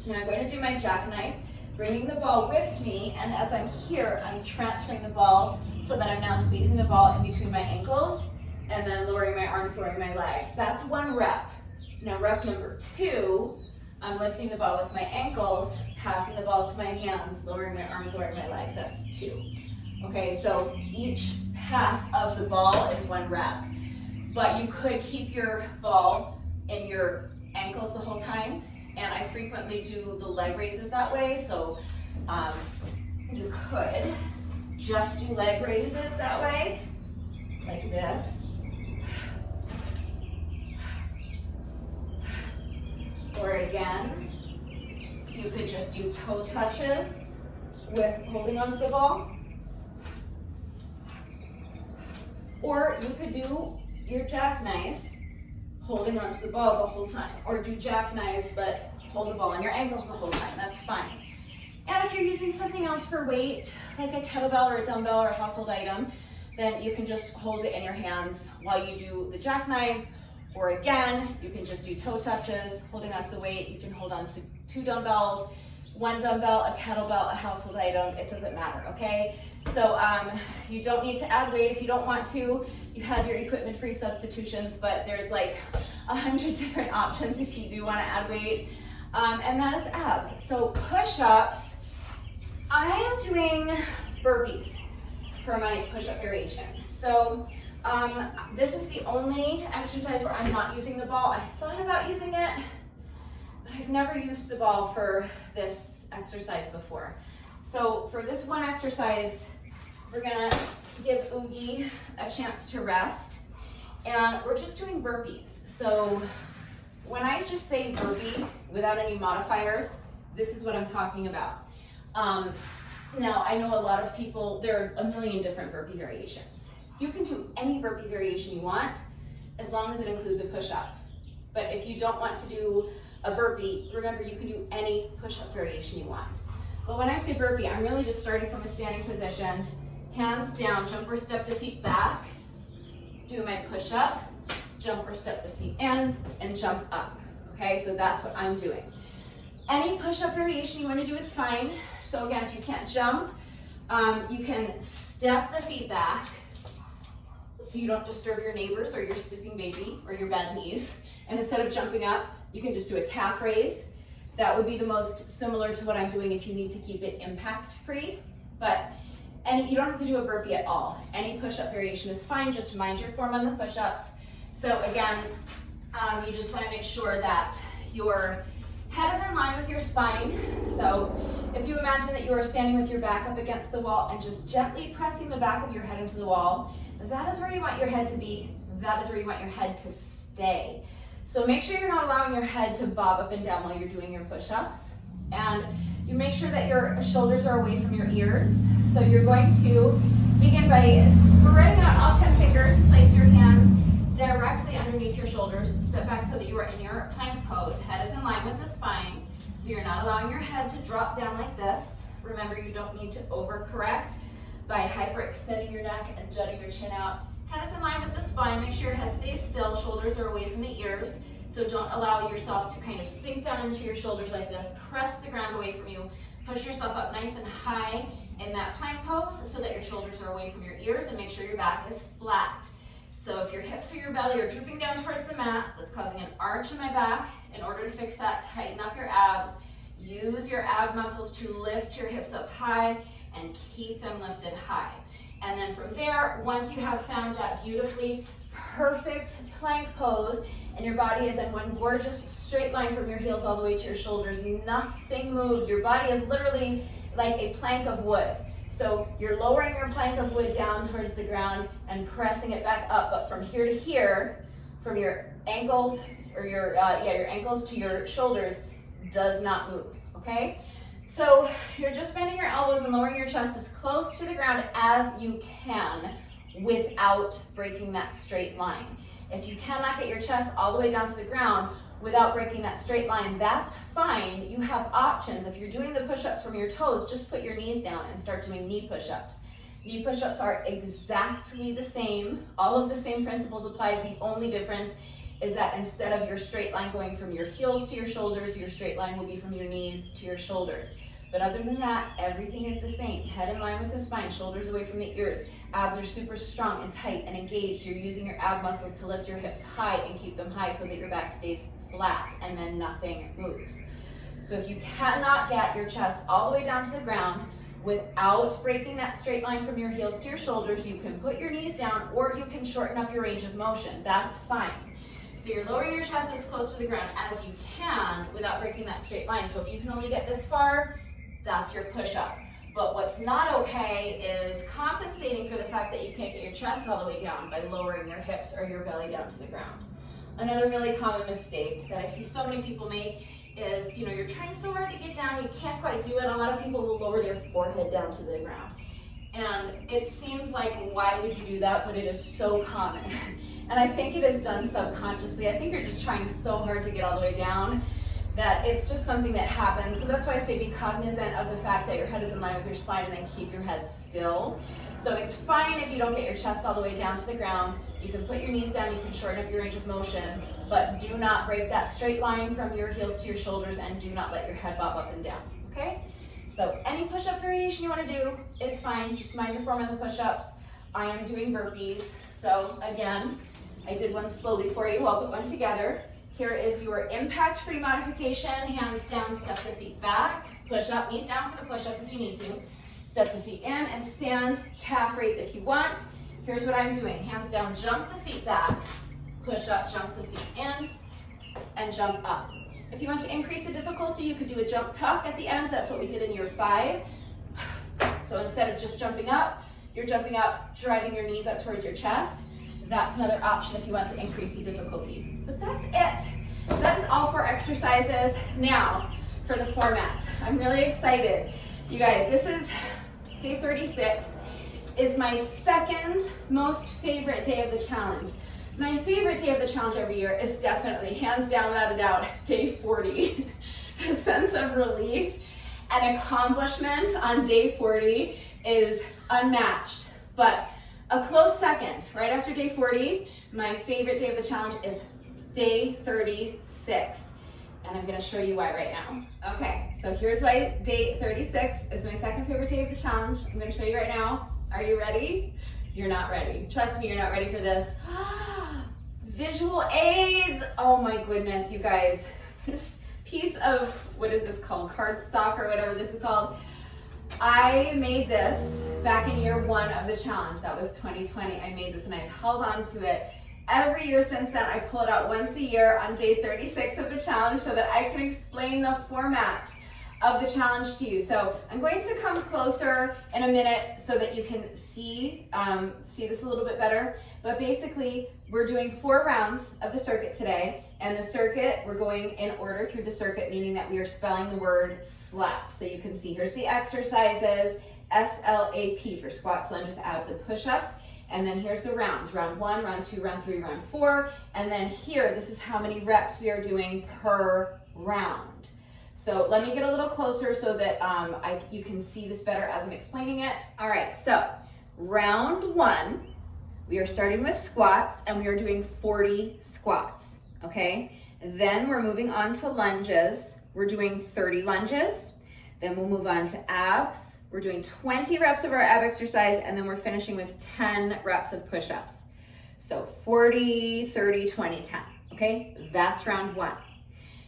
Now I'm going to do my jackknife, bringing the ball with me, and as I'm here, I'm transferring the ball so that I'm now squeezing the ball in between my ankles and then lowering my arms, lowering my legs. That's 1 rep. Now rep number 2, I'm lifting the ball with my ankles, passing the ball to my hands, lowering my arms, lowering my legs. That's 2. Okay, so each pass of the ball is 1 rep. But you could keep your ball in your ankles the whole time, and I frequently do the leg raises that way, so you could just do leg raises that way, like this. Or again, you could just do toe touches with holding onto the ball. Or you could do your jackknives holding onto the ball the whole time. Or do jackknives but hold the ball on your ankles the whole time. That's fine. And if you're using something else for weight, like a kettlebell or a dumbbell or a household item, then you can just hold it in your hands while you do the jackknives. Or again, you can just do toe touches, holding onto the weight. You can hold on to 2 dumbbells, 1 dumbbell, a kettlebell, a household item. It doesn't matter, okay? So you don't need to add weight if you don't want to. You have your equipment-free substitutions, but there's like 100 different options if you do want to add weight. And that is abs. So push-ups, I am doing burpees for my push-up variation. So this is the only exercise where I'm not using the ball. I thought about using it, but I've never used the ball for this exercise before. So for this one exercise, we're gonna give Oogie a chance to rest, and we're just doing burpees. So when I just say burpee without any modifiers, this is what I'm talking about. Now I know a lot of people, there are a million different burpee variations. You can do any burpee variation you want as long as it includes a push-up. But if you don't want to do a burpee, remember you can do any push-up variation you want. But when I say burpee, I'm really just starting from a standing position, hands down, jump or step the feet back, do my push-up, jump or step the feet in, and jump up. Okay, so that's what I'm doing. Any push-up variation you want to do is fine. So again, if you can't jump, you can step the feet back, so you don't disturb your neighbors or your sleeping baby or your bad knees. And instead of jumping up, you can just do a calf raise. That would be the most similar to what I'm doing if you need to keep it impact free. But you don't have to do a burpee at all. Any push-up variation is fine, just mind your form on the push-ups. So again, you just want to make sure that your head is in line with your spine. So if you imagine that you are standing with your back up against the wall and just gently pressing the back of your head into the wall, that is where you want your head to be. That is where you want your head to stay. So make sure you're not allowing your head to bob up and down while you're doing your push-ups. And you make sure that your shoulders are away from your ears. So you're going to begin by spreading out all 10 fingers. Place your hands directly underneath your shoulders. Step back so that you are in your plank pose. Head is in line with the spine. So you're not allowing your head to drop down like this. Remember, you don't need to overcorrect by hyperextending your neck and jutting your chin out. Head is in line with the spine. Make sure your head stays still. Shoulders are away from the ears. So don't allow yourself to kind of sink down into your shoulders like this. Press the ground away from you. Push yourself up nice and high in that plank pose so that your shoulders are away from your ears, and make sure your back is flat. So if your hips or your belly are drooping down towards the mat, that's causing an arch in my back. In order to fix that, tighten up your abs. Use your ab muscles to lift your hips up high and keep them lifted high. And then from there, once you have found that beautifully perfect plank pose and your body is in one gorgeous straight line from your heels all the way to your shoulders, nothing moves. Your body is literally like a plank of wood. So you're lowering your plank of wood down towards the ground and pressing it back up, but from here to here, from your ankles or your ankles to your shoulders does not move, okay? So you're just bending your elbows and lowering your chest as close to the ground as you can without breaking that straight line. If you cannot get your chest all the way down to the ground without breaking that straight line, that's fine. You have options. If you're doing the push-ups from your toes, just put your knees down and start doing knee push-ups. Knee push-ups are exactly the same. All of the same principles apply. The only difference is that instead of your straight line going from your heels to your shoulders, your straight line will be from your knees to your shoulders. But other than that, everything is the same. Head in line with the spine, shoulders away from the ears. Abs are super strong and tight and engaged. You're using your ab muscles to lift your hips high and keep them high so that your back stays flat and then nothing moves. So if you cannot get your chest all the way down to the ground without breaking that straight line from your heels to your shoulders, you can put your knees down or you can shorten up your range of motion. That's fine. So you're lowering your chest as close to the ground as you can without breaking that straight line. So if you can only get this far, that's your push-up. But what's not okay is compensating for the fact that you can't get your chest all the way down by lowering your hips or your belly down to the ground. Another really common mistake that I see so many people make is, you're trying so hard to get down, you can't quite do it. A lot of people will lower their forehead down to the ground. And it seems like, why would you do that? But it is so common. And I think it is done subconsciously. I think you're just trying so hard to get all the way down that it's just something that happens. So that's why I say be cognizant of the fact that your head is in line with your spine and then keep your head still. So it's fine if you don't get your chest all the way down to the ground. You can put your knees down, you can shorten up your range of motion, but do not break that straight line from your heels to your shoulders and do not let your head bob up and down, okay? So any push-up variation you want to do is fine. Just mind your form on the push-ups. I am doing burpees. So again, I did one slowly for you. I'll put one together. Here is your impact-free modification. Hands down, step the feet back. Push up, knees down for the push-up if you need to. Step the feet in and stand. Calf raise if you want. Here's what I'm doing. Hands down, jump the feet back. Push up, jump the feet in, and jump up. If you want to increase the difficulty, you could do a jump tuck at the end. That's what we did in year 5. So instead of just jumping up, you're jumping up, driving your knees up towards your chest. That's another option if you want to increase the difficulty. But that's it. That is all 4 exercises. Now, for the format. I'm really excited. You guys, this is day 36. Is my second most favorite day of the challenge. My favorite day of the challenge every year is definitely, hands down without a doubt, day 40. The sense of relief and accomplishment on day 40 is unmatched. But a close second, right after day 40, my favorite day of the challenge is day 36. And I'm gonna show you why right now. Okay, so here's why day 36 is my second favorite day of the challenge. I'm gonna show you right now. Are you ready? You're not ready. Trust me, you're not ready for this. Visual aids. Oh my goodness, you guys. This piece of, what is this called? Cardstock or whatever this is called. I made this back in year 1 of the challenge. That was 2020. I made this and I've held on to it. Every year since then, I pull it out once a year on day 36 of the challenge so that I can explain the format of the challenge to you. So I'm going to come closer in a minute so that you can see this a little bit better. But basically, we're doing 4 rounds of the circuit today. And the circuit, we're going in order through the circuit, meaning that we are spelling the word slap. So you can see, here's the exercises, SLAP for squats, lunges, abs, and push-ups. And then here's the rounds, round 1, round 2, round 3, round 4. And then here, this is how many reps we are doing per round. So let me get a little closer so that you can see this better as I'm explaining it. All right, so round 1, we are starting with squats and we are doing 40 squats, okay? Then we're moving on to lunges. We're doing 30 lunges. Then we'll move on to abs. We're doing 20 reps of our ab exercise and then we're finishing with 10 reps of push-ups. So 40, 30, 20, 10, okay? That's round 1.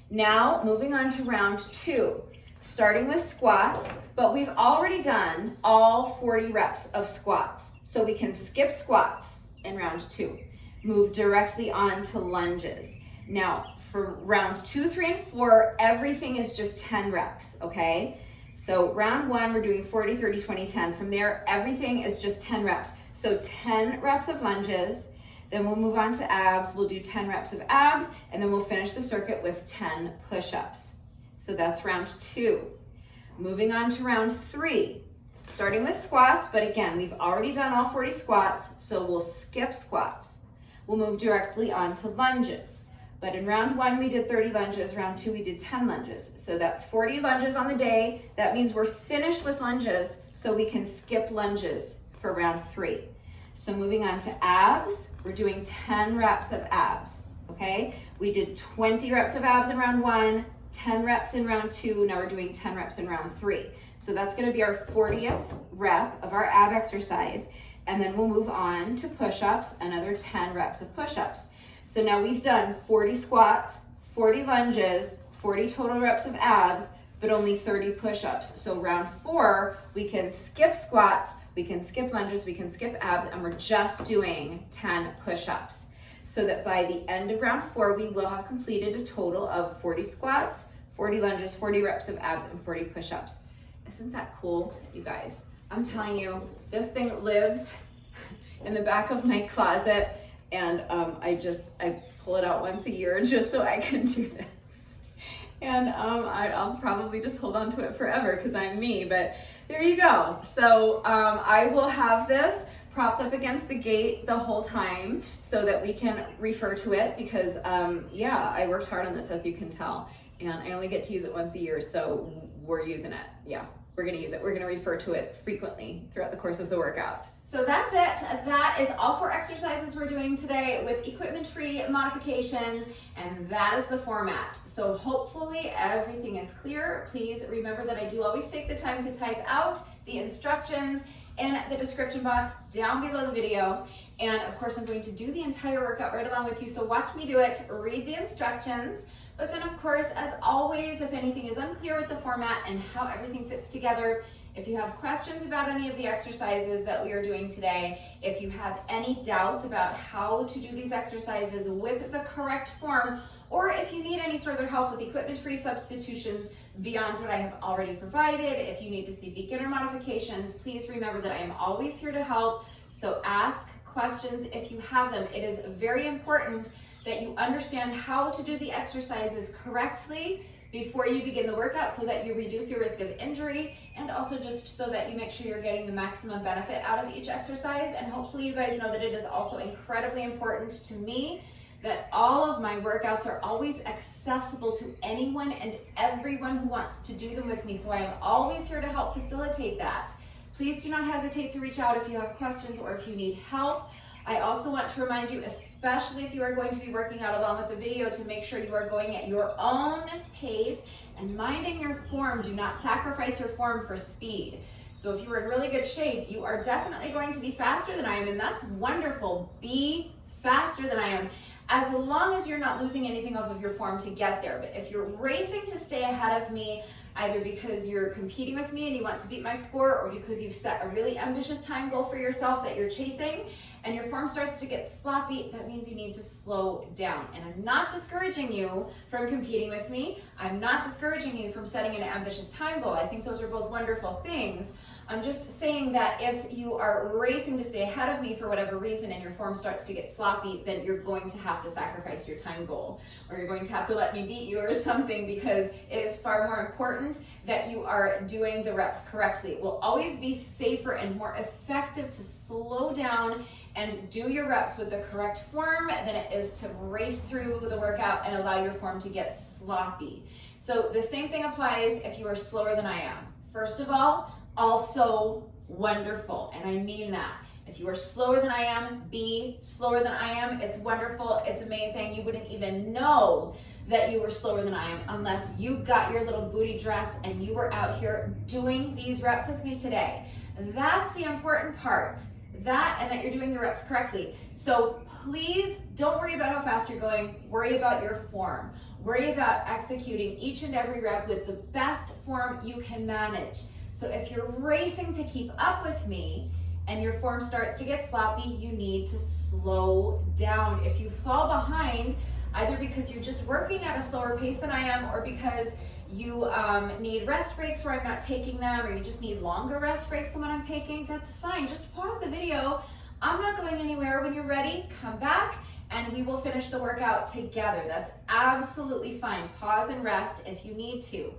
Now, moving on to round 2, starting with squats, but we've already done all 40 reps of squats. So we can skip squats in round 2, move directly on to lunges. Now, for rounds 2, 3, and 4, everything is just 10 reps, okay? So round 1, we're doing 40, 30, 20, 10. From there, everything is just 10 reps. So 10 reps of lunges. Then we'll move on to abs. We'll do 10 reps of abs, and then we'll finish the circuit with 10 push-ups. So that's round 2. Moving on to round 3, starting with squats, but again, we've already done all 40 squats, so we'll skip squats. we'll move directly on to lunges. But in round 1, we did 30 lunges. Round 2, we did 10 lunges. So that's 40 lunges on the day. That means we're finished with lunges, so we can skip lunges for round 3. So moving on to abs, we're doing 10 reps of abs, okay? We did 20 reps of abs in round 1, 10 reps in round 2, now we're doing 10 reps in round 3. So that's gonna be our 40th rep of our ab exercise. And then we'll move on to push-ups, another 10 reps of push-ups. So now we've done 40 squats, 40 lunges, 40 total reps of abs, but only 30 push-ups. So round 4, we can skip squats, we can skip lunges, we can skip abs, and we're just doing 10 push-ups. So that by the end of round 4, we will have completed a total of 40 squats, 40 lunges, 40 reps of abs, and 40 push-ups. Isn't that cool, you guys? I'm telling you, this thing lives in the back of my closet, and I pull it out once a year just so I can do this. And I'll probably just hold on to it forever because I'm me, but there you go. So I will have this propped up against the gate the whole time so that we can refer to it because yeah, I worked hard on this, as you can tell, and I only get to use it once a year, so we're using it. Yeah, we're gonna use it. We're gonna refer to it frequently throughout the course of the workout. So that's it. That is all 4 exercises we're doing today with equipment-free modifications, and that is the format. So hopefully everything is clear. Please remember that I do always take the time to type out the instructions in the description box down below the video. And of course, I'm going to do the entire workout right along with you. So watch me do it, read the instructions. But then of course, as always, if anything is unclear with the format and how everything fits together, if you have questions about any of the exercises that we are doing today, if you have any doubts about how to do these exercises with the correct form, or if you need any further help with equipment-free substitutions beyond what I have already provided, if you need to see beginner modifications, please remember that I am always here to help. So ask questions if you have them. It is very important that you understand how to do the exercises correctly before you begin the workout so that you reduce your risk of injury, and also just so that you make sure you're getting the maximum benefit out of each exercise. And hopefully you guys know that it is also incredibly important to me that all of my workouts are always accessible to anyone and everyone who wants to do them with me. So I am always here to help facilitate that. Please do not hesitate to reach out if you have questions or if you need help. I also want to remind you, especially if you are going to be working out along with the video, to make sure you are going at your own pace and minding your form. Do not sacrifice your form for speed. So if you are in really good shape, you are definitely going to be faster than I am, and that's wonderful. Be faster than I am, as long as you're not losing anything off of your form to get there. But if you're racing to stay ahead of me, either because you're competing with me and you want to beat my score, or because you've set a really ambitious time goal for yourself that you're chasing, and your form starts to get sloppy, that means you need to slow down. And I'm not discouraging you from competing with me. I'm not discouraging you from setting an ambitious time goal. I think those are both wonderful things. I'm just saying that if you are racing to stay ahead of me for whatever reason and your form starts to get sloppy, then you're going to have to sacrifice your time goal, or you're going to have to let me beat you or something, because it is far more important that you are doing the reps correctly. It will always be safer and more effective to slow down and do your reps with the correct form than it is to race through the workout and allow your form to get sloppy. So the same thing applies if you are slower than I am. First of all, also wonderful, and I mean that. If you are slower than I am, be slower than I am. It's wonderful, it's amazing. You wouldn't even know that you were slower than I am unless you got your little booty dressed and you were out here doing these reps with me today. That's the important part. That, and that you're doing the reps correctly. So please don't worry about how fast you're going, worry about your form. Worry about executing each and every rep with the best form you can manage. So if you're racing to keep up with me and your form starts to get sloppy, you need to slow down. If you fall behind, either because you're just working at a slower pace than I am, or because you need rest breaks where I'm not taking them, or you just need longer rest breaks than what I'm taking, that's fine. Just pause the video. I'm not going anywhere. When you're ready, come back and we will finish the workout together. That's absolutely fine. Pause and rest if you need to.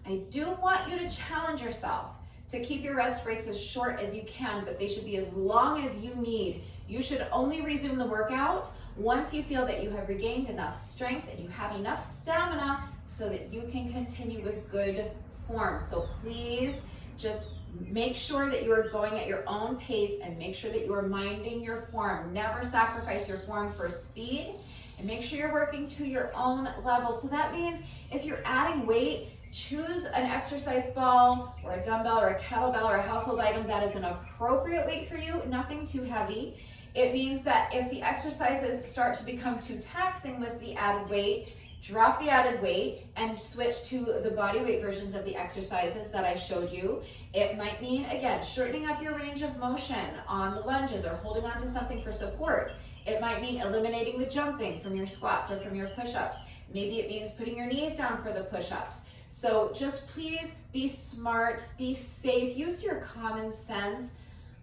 I do want you to challenge yourself to keep your rest breaks as short as you can, but they should be as long as you need. You should only resume the workout once you feel that you have regained enough strength and you have enough stamina so that you can continue with good form. So please just make sure that you are going at your own pace and make sure that you are minding your form. Never sacrifice your form for speed, and make sure you're working to your own level. So that means if you're adding weight, choose an exercise ball or a dumbbell or a kettlebell or a household item that is an appropriate weight for you, nothing too heavy. It means that if the exercises start to become too taxing with the added weight, drop the added weight and switch to the body weight versions of the exercises that I showed you. It might mean, again, shortening up your range of motion on the lunges or holding on to something for support. It might mean eliminating the jumping from your squats or from your push-ups. Maybe it means putting your knees down for the push-ups. So just please be smart, be safe, use your common sense,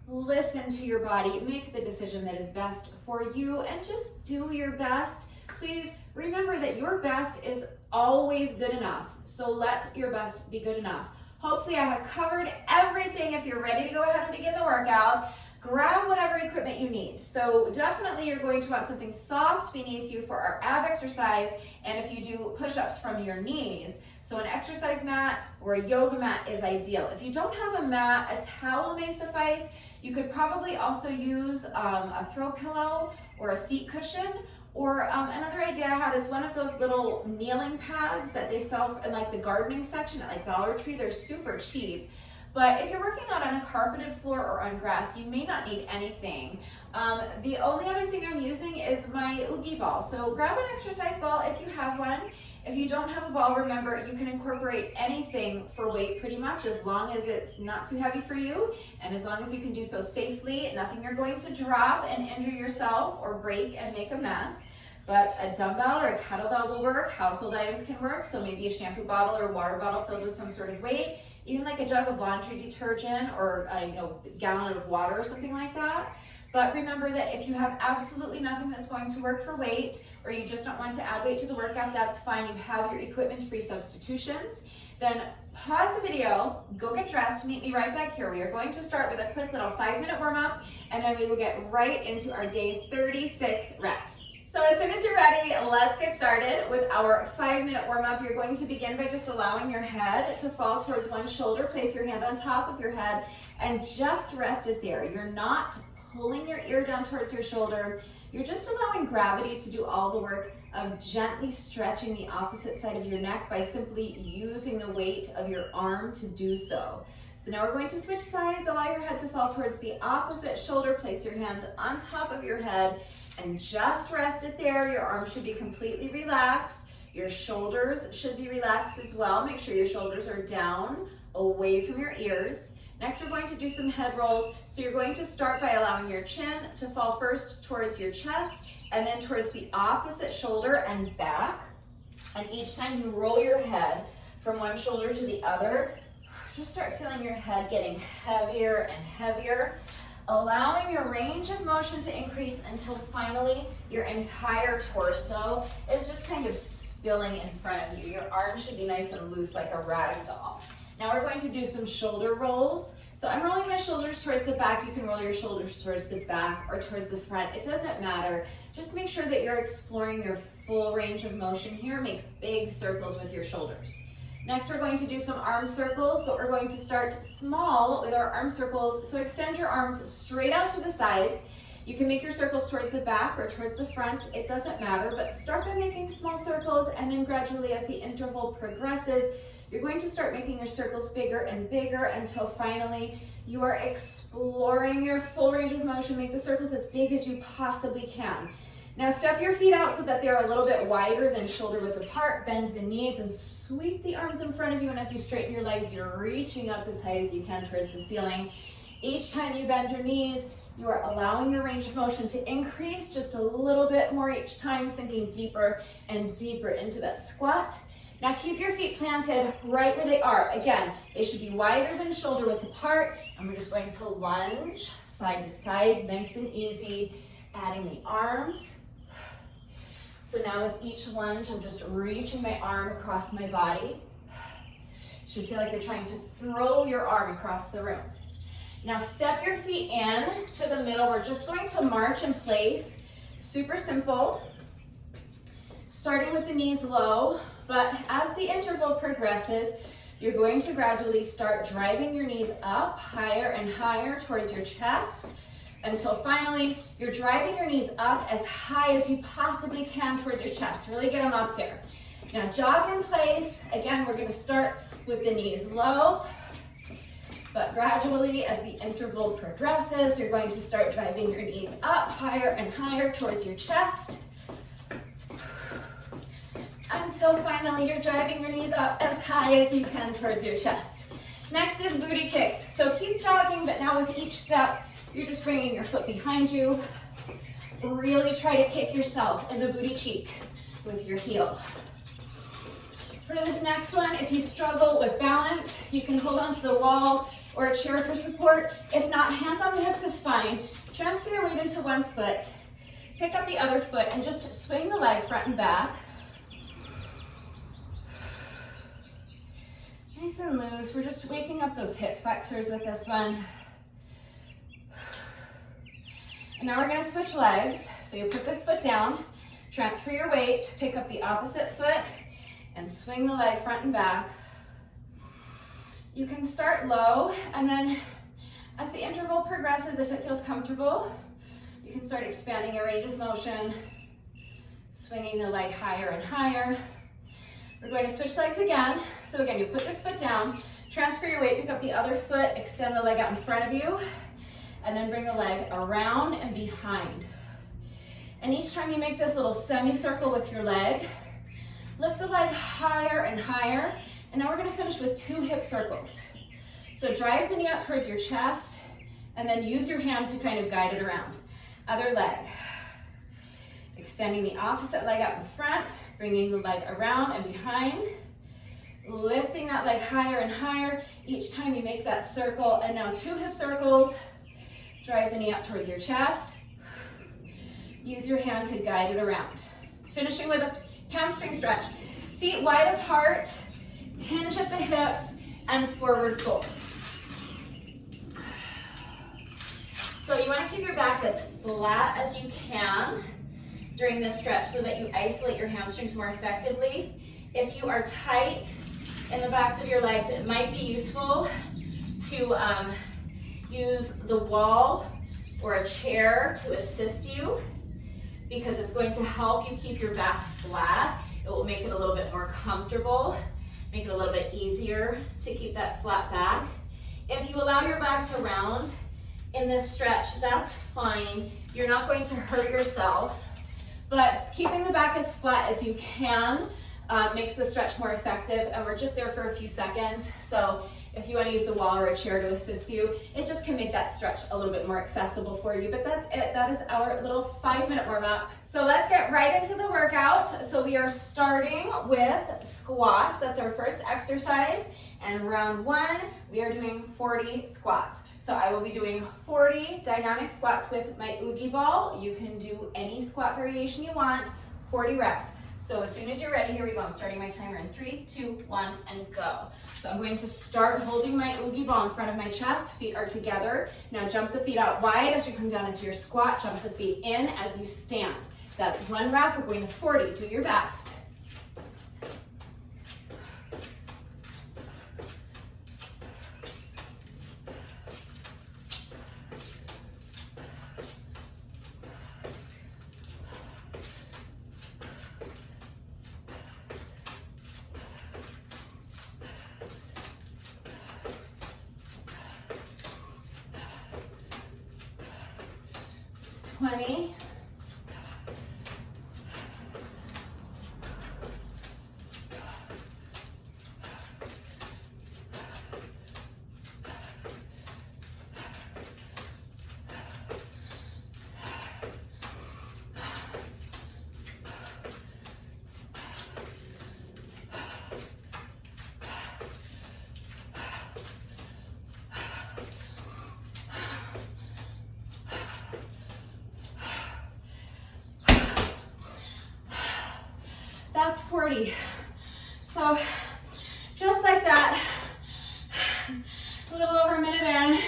listen to your body, make the decision that is best for you, and just do your best. Please remember that your best is always good enough. So let your best be good enough. Hopefully I have covered everything. If you're ready to go ahead and begin the workout, grab whatever equipment you need. So definitely you're going to want something soft beneath you for our ab exercise, and if you do push-ups from your knees. So an exercise mat or a yoga mat is ideal. If you don't have a mat, a towel may suffice. You could probably also use a throw pillow or a seat cushion. Or another idea I had is one of those little kneeling pads that they sell in like the gardening section at like Dollar Tree. They're super cheap. But if you're working out on a carpeted floor or on grass, you may not need anything. The only other thing I'm using is my Oogie ball. So grab an exercise ball if you have one. If you don't have a ball, remember you can incorporate anything for weight pretty much, as long as it's not too heavy for you and as long as you can do so safely. Nothing you're going to drop and injure yourself or break and make a mess. But a dumbbell or a kettlebell will work. Household items can work. So maybe a shampoo bottle or a water bottle filled with some sort of weight. Even like a jug of laundry detergent or a gallon of water or something like that. But remember that if you have absolutely nothing that's going to work for weight, or you just don't want to add weight to the workout, that's fine. You have your equipment-free substitutions. Then pause the video, go get dressed, meet me right back here. We are going to start with a quick little 5-minute warm-up, and then we will get right into our day 36 reps. So as soon as you're ready, let's get started with our 5-minute warm-up. You're going to begin by just allowing your head to fall towards one shoulder. Place your hand on top of your head and just rest it there. You're not pulling your ear down towards your shoulder. You're just allowing gravity to do all the work of gently stretching the opposite side of your neck by simply using the weight of your arm to do so. So now we're going to switch sides. Allow your head to fall towards the opposite shoulder. Place your hand on top of your head and just rest it there. Your arms should be completely relaxed. Your shoulders should be relaxed as well. Make sure your shoulders are down, away from your ears. Next, we're going to do some head rolls. So you're going to start by allowing your chin to fall first towards your chest and then towards the opposite shoulder and back. And each time you roll your head from one shoulder to the other, just start feeling your head getting heavier and heavier, allowing your range of motion to increase until finally your entire torso is just kind of spilling in front of you. Your arms should be nice and loose like a rag doll. Now we're going to do some shoulder rolls. So I'm rolling my shoulders towards the back. You can roll your shoulders towards the back or towards the front. It doesn't matter. Just make sure that you're exploring your full range of motion here. Make big circles with your shoulders. Next, we're going to do some arm circles, but we're going to start small with our arm circles. So extend your arms straight out to the sides. You can make your circles towards the back or towards the front. It doesn't matter, but start by making small circles, and then gradually as the interval progresses, you're going to start making your circles bigger and bigger until finally you are exploring your full range of motion. Make the circles as big as you possibly can. Now step your feet out so that they're a little bit wider than shoulder width apart. Bend the knees and sweep the arms in front of you. And as you straighten your legs, you're reaching up as high as you can towards the ceiling. Each time you bend your knees, you are allowing your range of motion to increase just a little bit more each time, sinking deeper and deeper into that squat. Now keep your feet planted right where they are. Again, they should be wider than shoulder width apart. And we're just going to lunge side to side, nice and easy, adding the arms. So now with each lunge, I'm just reaching my arm across my body. You should feel like you're trying to throw your arm across the room. Now step your feet in to the middle. We're just going to march in place. Super simple. Starting with the knees low, but as the interval progresses, you're going to gradually start driving your knees up higher and higher towards your chest until finally you're driving your knees up as high as you possibly can towards your chest. Really get them up here. Now jog in place. Again, we're going to start with the knees low, but gradually as the interval progresses, you're going to start driving your knees up higher and higher towards your chest until finally you're driving your knees up as high as you can towards your chest. Next is booty kicks. So keep jogging, but now with each step, you're just bringing your foot behind you. Really try to kick yourself in the booty cheek with your heel. For this next one, if you struggle with balance, you can hold onto the wall or a chair for support. If not, hands on the hips is fine. Transfer your weight into one foot. Pick up the other foot and just swing the leg front and back. Nice and loose. We're just waking up those hip flexors with this one. And now we're going to switch legs. So you put this foot down, transfer your weight, pick up the opposite foot, and swing the leg front and back. You can start low, and then as the interval progresses, if it feels comfortable, you can start expanding your range of motion, swinging the leg higher and higher. We're going to switch legs again. So again, you put this foot down, transfer your weight, pick up the other foot, extend the leg out in front of you, and then bring the leg around and behind. And each time you make this little semicircle with your leg, lift the leg higher and higher. And now we're going to finish with 2 hip circles. So drive the knee out towards your chest, and then use your hand to kind of guide it around. Other leg. Extending the opposite leg out in front, bringing the leg around and behind, lifting that leg higher and higher each time you make that circle. And now 2 hip circles. Drive the knee up towards your chest. Use your hand to guide it around. Finishing with a hamstring stretch. Feet wide apart, hinge at the hips, and forward fold. So you want to keep your back as flat as you can during this stretch so that you isolate your hamstrings more effectively. If you are tight in the backs of your legs, it might be useful to use the wall or a chair to assist you, because it's going to help you keep your back flat. It will make it a little bit more comfortable, make it a little bit easier to keep that flat back. If you allow your back to round in this stretch, that's fine. You're not going to hurt yourself, but keeping the back as flat as you can makes the stretch more effective, and we're just there for a few seconds. So if you want to use the wall or a chair to assist you, it just can make that stretch a little bit more accessible for you. But that's it. That is our little 5-minute warm-up. So let's get right into the workout. So we are starting with squats. That's our first exercise. And round 1, we are doing 40 squats. So I will be doing 40 dynamic squats with my Oogie ball. You can do any squat variation you want, 40 reps. So as soon as you're ready, here we go. I'm starting my timer in 3, 2, 1, and go. So I'm going to start holding my Oogie ball in front of my chest. Feet are together. Now jump the feet out wide as you come down into your squat. Jump the feet in as you stand. That's 1 rep. We're going to 40. Do your best. It's 20. That's 40. So just like that, a little over a minute in,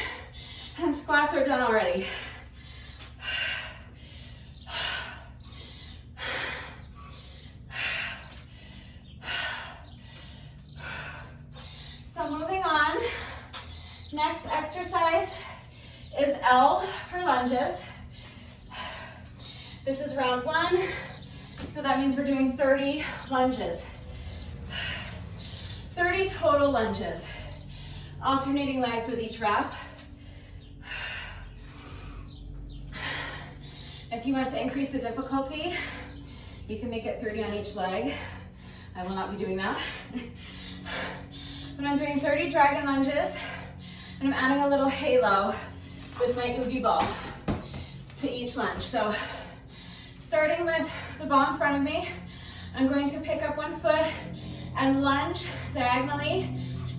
lunges. This is round 1, so that means we're doing 30 lunges. 30 total lunges, alternating legs with each rep. If you want to increase the difficulty, you can make it 30 on each leg. I will not be doing that. But I'm doing 30 dragon lunges, and I'm adding a little halo with my oogie ball to each lunge. So starting with the ball in front of me, I'm going to pick up one foot and lunge diagonally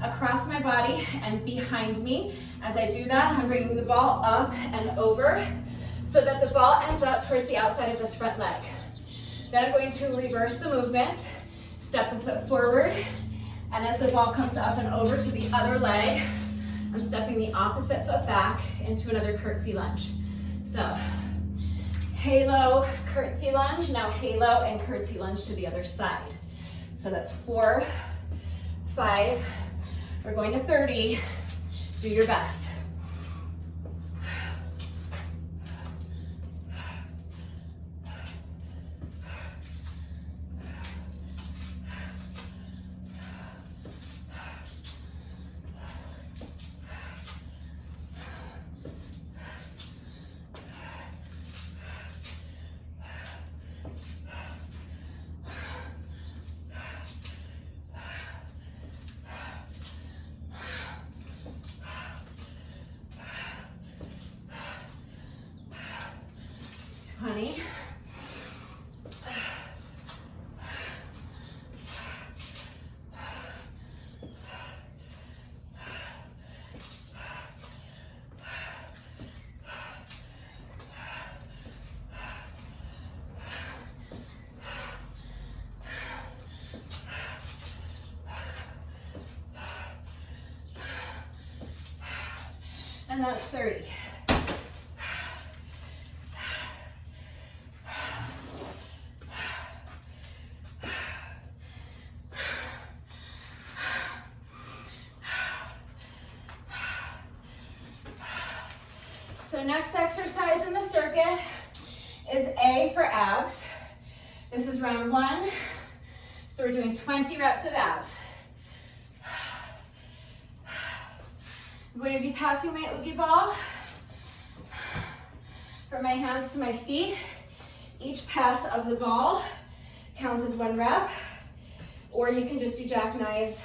across my body and behind me. As I do that, I'm bringing the ball up and over so that the ball ends up towards the outside of this front leg. Then I'm going to reverse the movement, step the foot forward, and as the ball comes up and over to the other leg, I'm stepping the opposite foot back into another curtsy lunge. So, halo, curtsy lunge, now halo and curtsy lunge to the other side. So that's 4, 5, we're going to 30, do your best. And that's 30. So next exercise in the circuit is A for abs. This is round 1. So we're doing 20 reps of abs. I'm going to be passing my oogie ball from my hands to my feet. Each pass of the ball counts as 1 rep, or you can just do jackknives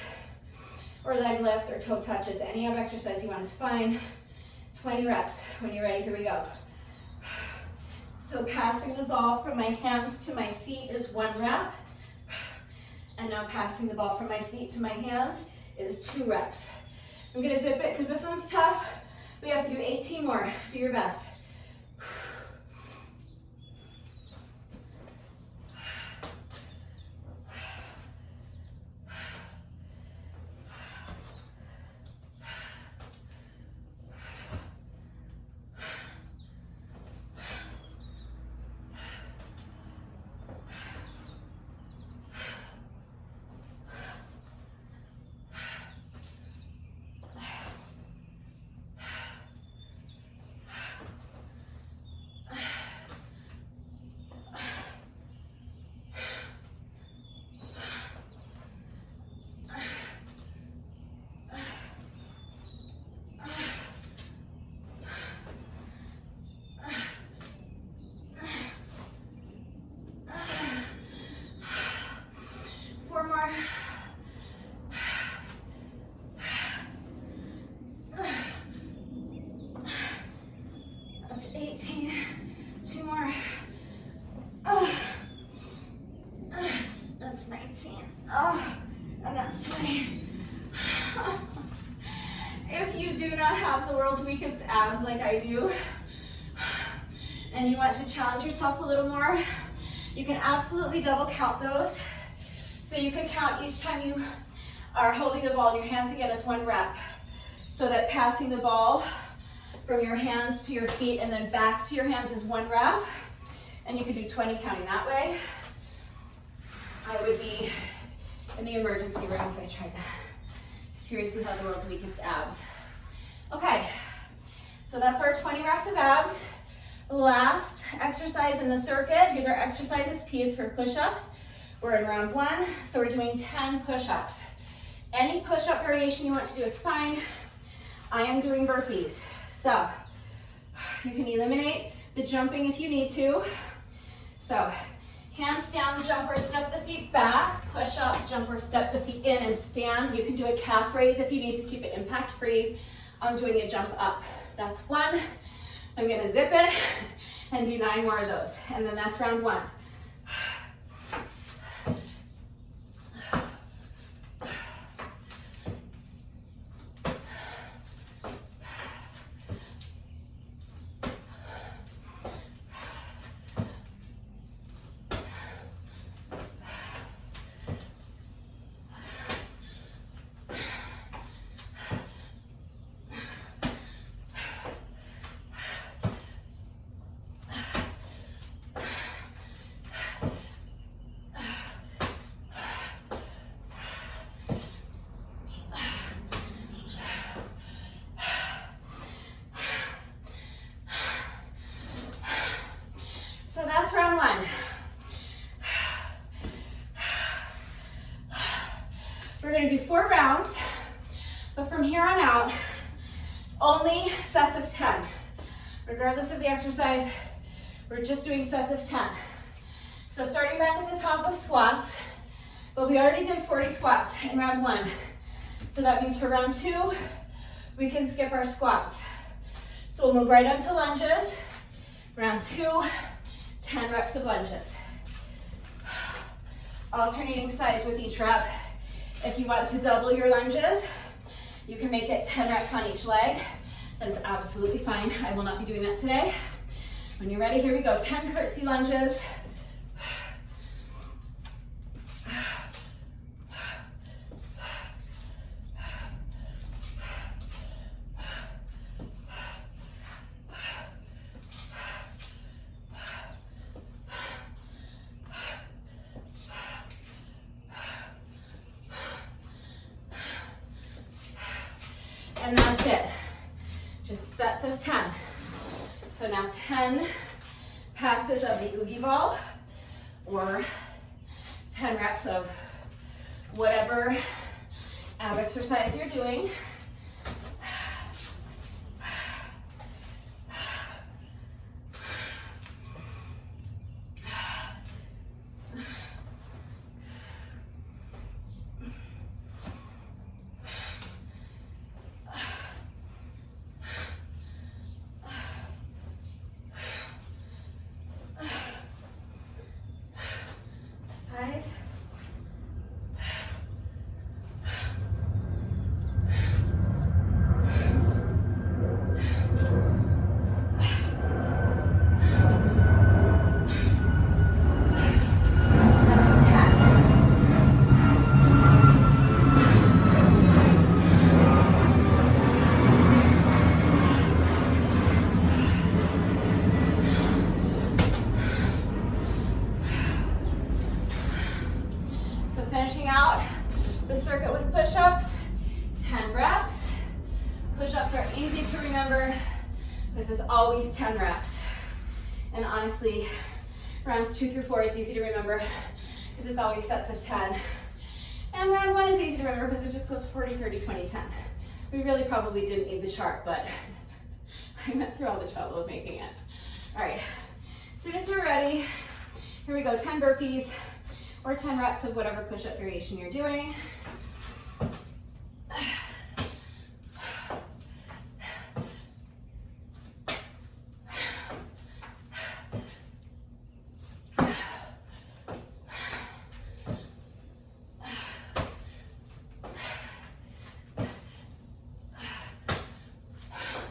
or leg lifts or toe touches. Any ab exercise you want is fine. 20 reps. When you're ready, here we go. So passing the ball from my hands to my feet is 1 rep, and now passing the ball from my feet to my hands is 2 reps. I'm gonna zip it because this one's tough. We have to do 18 more. Do your best. That's 18. 2 more. That's 19. And that's 20. If you do not have the world's weakest abs like I do, and you want to challenge yourself a little more, you can absolutely double count those. So you can count each time you are holding the ball in your hands again as 1 rep. So that passing the ball from your hands to your feet and then back to your hands is 1 rep. And you could do 20 counting that way. I would be in the emergency room if I tried to seriously have the world's weakest abs. Okay, so that's our 20 reps of abs. Last exercise in the circuit. Here's our exercises. P is for push-ups. We're in round 1, so we're doing 10 push-ups. Any push-up variation you want to do is fine. I am doing burpees. So you can eliminate the jumping if you need to. So hands down, jump or step the feet back. Push up, jump or step the feet in and stand. You can do a calf raise if you need to keep it impact free. I'm doing a jump up. That's 1. I'm gonna zip it and do 9 more of those. And then that's round 1. So that's round 1. We're gonna do 4 rounds, but from here on out, only sets of 10. Regardless of the exercise, we're just doing sets of 10. So starting back at the top with squats, but we already did 40 squats in round 1. So that means for round 2, we can skip our squats. So we'll move right on to lunges. Round 2, 10 reps of lunges. Alternating sides with each rep. If you want to double your lunges, you can make it 10 reps on each leg. That is absolutely fine. I will not be doing that today. When you're ready, here we go. 10 curtsy lunges. And that's it. Just sets of 10. So now 10 passes of the Oogie Ball, or 10 reps of whatever ab exercise you're doing. Finishing out the circuit with push-ups, 10 reps. Push-ups are easy to remember because it's always 10 reps. And honestly, rounds 2 through 4 is easy to remember because it's always sets of 10. And round 1 is easy to remember because it just goes 40, 30, 20, 10. We really probably didn't need the chart, but I went through all the trouble of making it. All right, as soon as you're ready, here we go, 10 burpees, or 10 reps of whatever push-up variation you're doing.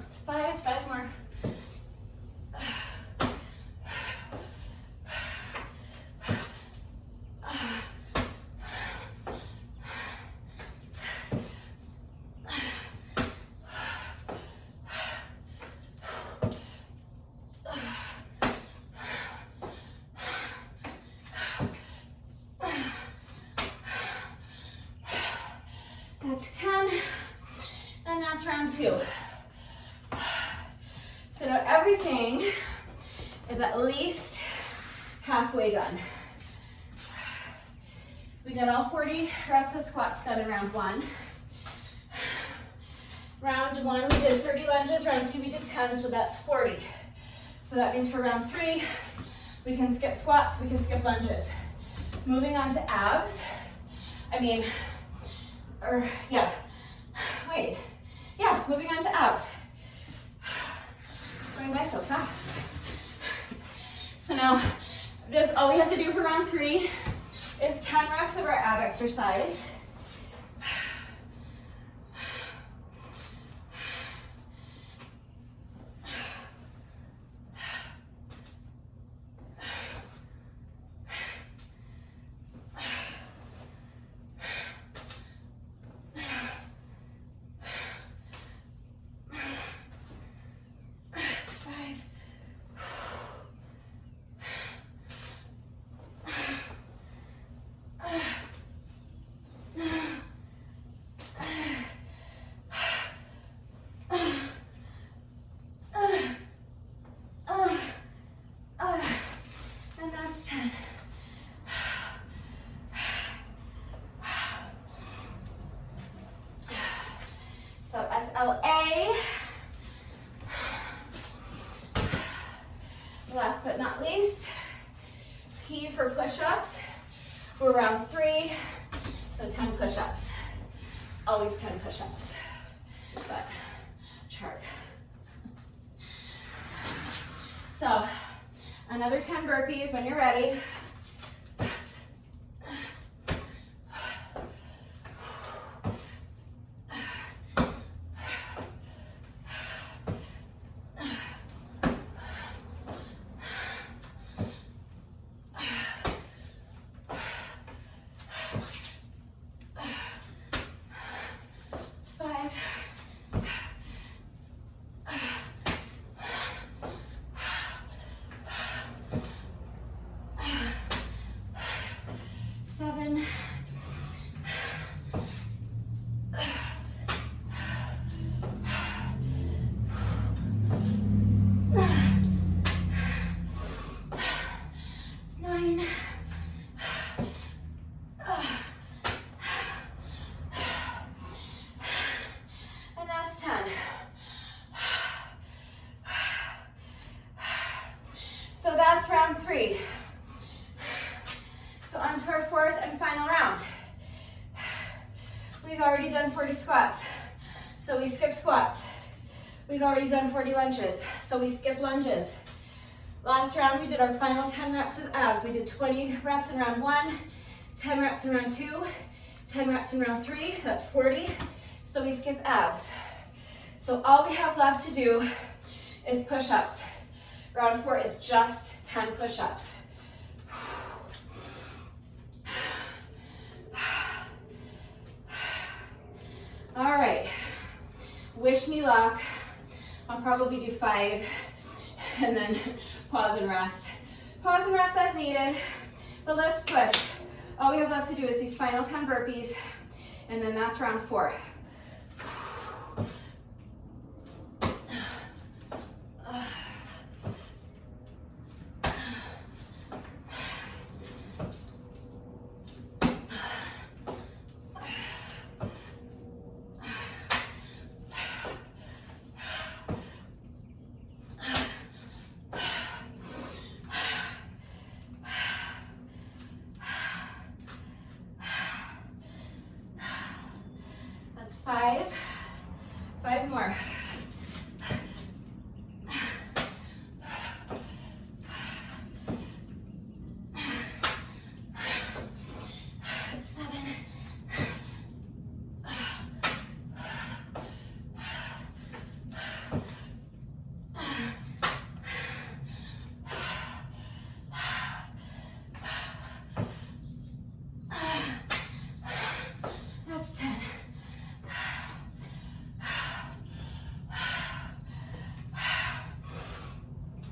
It's 5 more. halfway done. We did all 40 reps of squats done in round one. Round one, we did 30 lunges. Round two, we did 10, so that's 40. So that means for round three, we can skip squats, we can skip lunges. Moving on to abs. Moving on to abs. It's going by so fast. So now, all we have to do for round three is 10 reps of our ab exercise. So SLA. Last but not least, P for push-ups. We're round three, so 10 push-ups. Always 10 push-ups, but chart. So another 10 burpees when you're ready. So that's round three. So on to our fourth and final round. We've already done 40 squats, so we skip squats. We've already done 40 lunges, so we skip lunges. Last round, we did our final 10 reps of abs. We did 20 reps in round one, 10 reps in round two, 10 reps in round three, that's 40. So we skip abs. So all we have left to do is push-ups. Round four is just 10 push-ups. All right, wish me luck. I'll probably do 5 and then pause and rest. Pause and rest as needed, but let's push. All we have left to do is these final 10 burpees, and then that's round 4. That's 5. 5 more. That's 7. That's 10.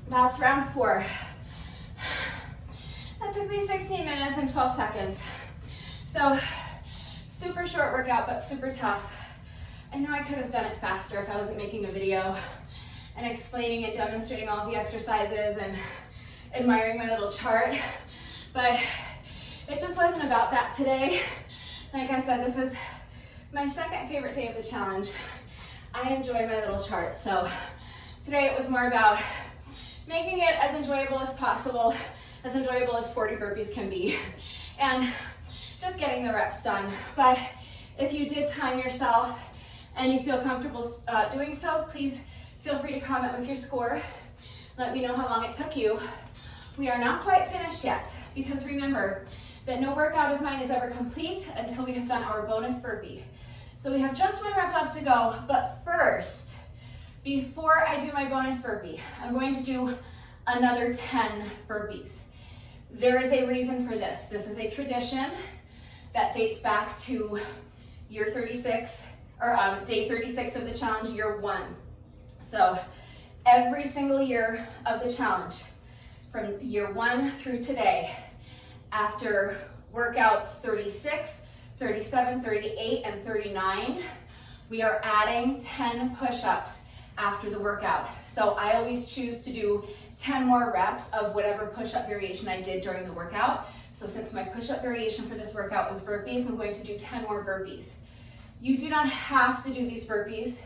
That's round 4. That took me 16 minutes and 12 seconds. So, super short workout, but super tough. I know I could have done it faster if I wasn't making a video and explaining and demonstrating all of the exercises and admiring my little chart, but it just wasn't about that today. Like I said, this is my second favorite day of the challenge. I enjoy my little chart, so today it was more about making it as enjoyable as possible, as enjoyable as 40 burpees can be, and just getting the reps done. But if you did time yourself and you feel comfortable doing so, please feel free to comment with your score. Let me know how long it took you. We are not quite finished yet, because remember that no workout of mine is ever complete until we have done our bonus burpee. So we have just 1 rep left to go, but first, before I do my bonus burpee, I'm going to do another 10 burpees. There is a reason for this. This is a tradition that dates back to year 36, or day 36 of the challenge, year 1. So every single year of the challenge, from year 1 through today, after workouts 36, 37, 38, and 39, we are adding 10 push-ups after the workout. So I always choose to do 10 more reps of whatever push-up variation I did during the workout. So since my push-up variation for this workout was burpees, I'm going to do 10 more burpees. You do not have to do these burpees.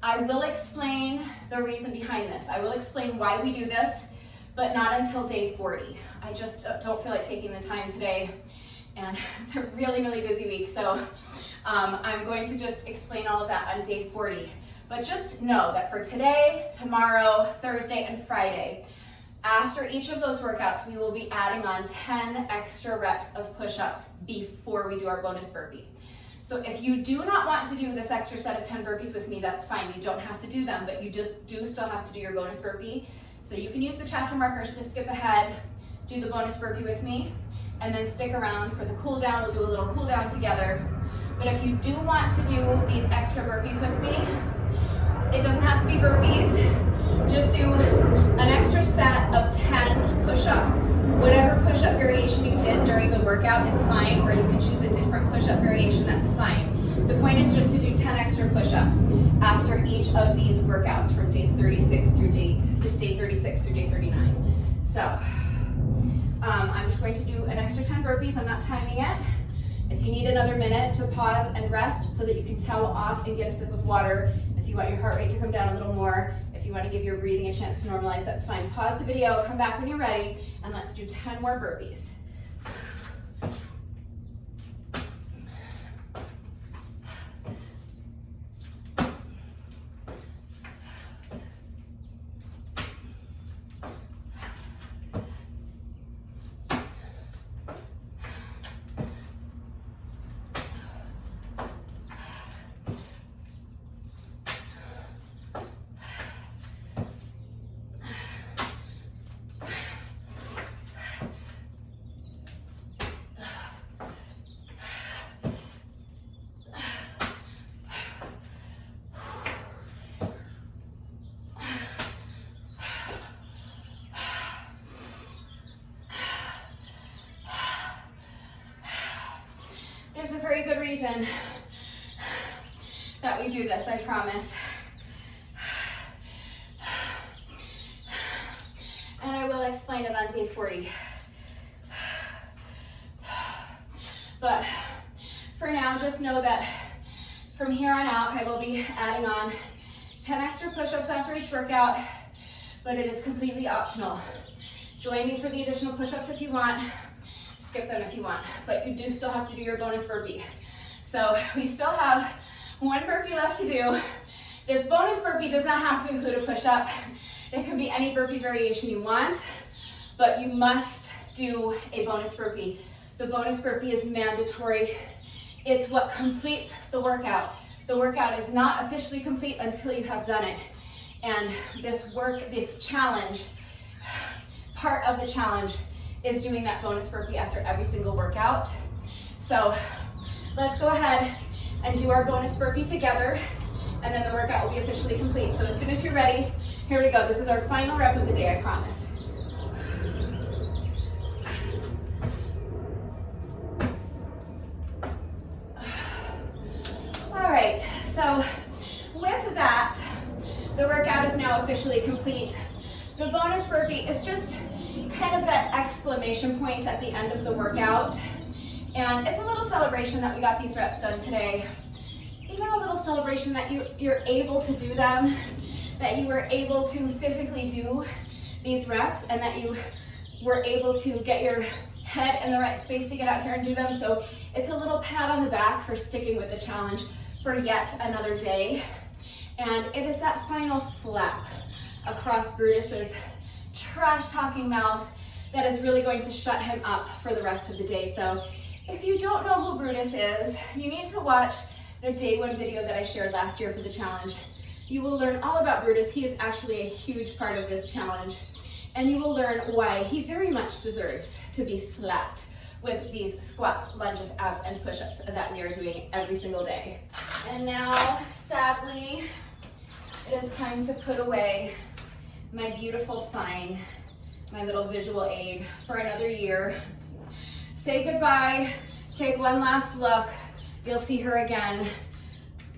I will explain the reason behind this. I will explain why we do this, but not until day 40. I just don't feel like taking the time today, and it's a really, really busy week. So I'm going to just explain all of that on day 40. But just know that for today, tomorrow, Thursday, and Friday, after each of those workouts, we will be adding on 10 extra reps of push-ups before we do our bonus burpee. So if you do not want to do this extra set of 10 burpees with me, that's fine. You don't have to do them, but you just do still have to do your bonus burpee. So you can use the chapter markers to skip ahead, do the bonus burpee with me, and then stick around for the cool down. We'll do a little cool down together. But if you do want to do these extra burpees with me, it doesn't have to be burpees. Just do an extra set of 10 push-ups. Whatever push-up variation you did during the workout is fine, or you can choose a different push-up variation, that's fine. The point is just to do 10 extra push-ups after each of these workouts from days 36 through day 36 through day 39. So I'm just going to do an extra 10 burpees. I'm not timing it. If you need another minute to pause and rest so that you can towel off and get a sip of water, if you want your heart rate to come down a little more, if you want to give your breathing a chance to normalize, that's fine. Pause the video, come back when you're ready, and let's do 10 more burpees. There's a very good reason that we do this, I promise. And I will explain it on day 40. But for now, just know that from here on out, I will be adding on 10 extra push-ups after each workout, but it is completely optional. Join me for the additional push-ups if you want. Skip them if you want, but you do still have to do your bonus burpee. So we still have 1 burpee left to do. This bonus burpee does not have to include a push-up. It can be any burpee variation you want, but you must do a bonus burpee. The bonus burpee is mandatory. It's what completes the workout. The workout is not officially complete until you have done it. And this challenge, part of the challenge is doing that bonus burpee after every single workout. So let's go ahead and do our bonus burpee together, and then the workout will be officially complete. So as soon as you're ready, here we go. This is our final rep of the day, I promise. All right, so with that, the workout is now officially complete. The bonus burpee is just kind of that exclamation point at the end of the workout. And it's a little celebration that we got these reps done today. Even a little celebration that you're able to do them, that you were able to physically do these reps, and that you were able to get your head in the right space to get out here and do them. So it's a little pat on the back for sticking with the challenge for yet another day. And it is that final slap across Brutus's trash-talking mouth that is really going to shut him up for the rest of the day. So if you don't know who Brutus is, you need to watch the day one video that I shared last year for the challenge. You will learn all about Brutus. He is actually a huge part of this challenge. And you will learn why he very much deserves to be slapped with these squats, lunges, abs, and push-ups that we are doing every single day. And now, sadly, it is time to put away my beautiful sign, my little visual aid for another year. Say goodbye, take one last look. You'll see her again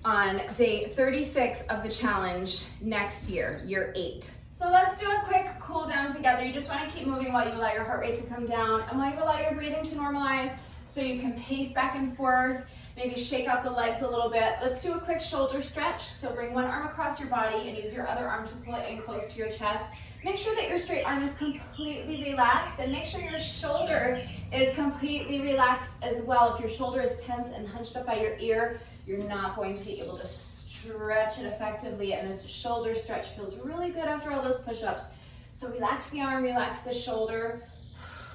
on day 36 of the challenge next year, year 8. So let's do a quick cool down together. You just want to keep moving while you allow your heart rate to come down and while you allow your breathing to normalize so you can pace back and forth, maybe shake out the legs a little bit. Let's do a quick shoulder stretch. So bring one arm across your body and use your other arm to pull it in close to your chest. Make sure that your straight arm is completely relaxed, and make sure your shoulder is completely relaxed as well. If your shoulder is tense and hunched up by your ear, you're not going to be able to stretch it effectively, and this shoulder stretch feels really good after all those push-ups. So relax the arm, relax the shoulder.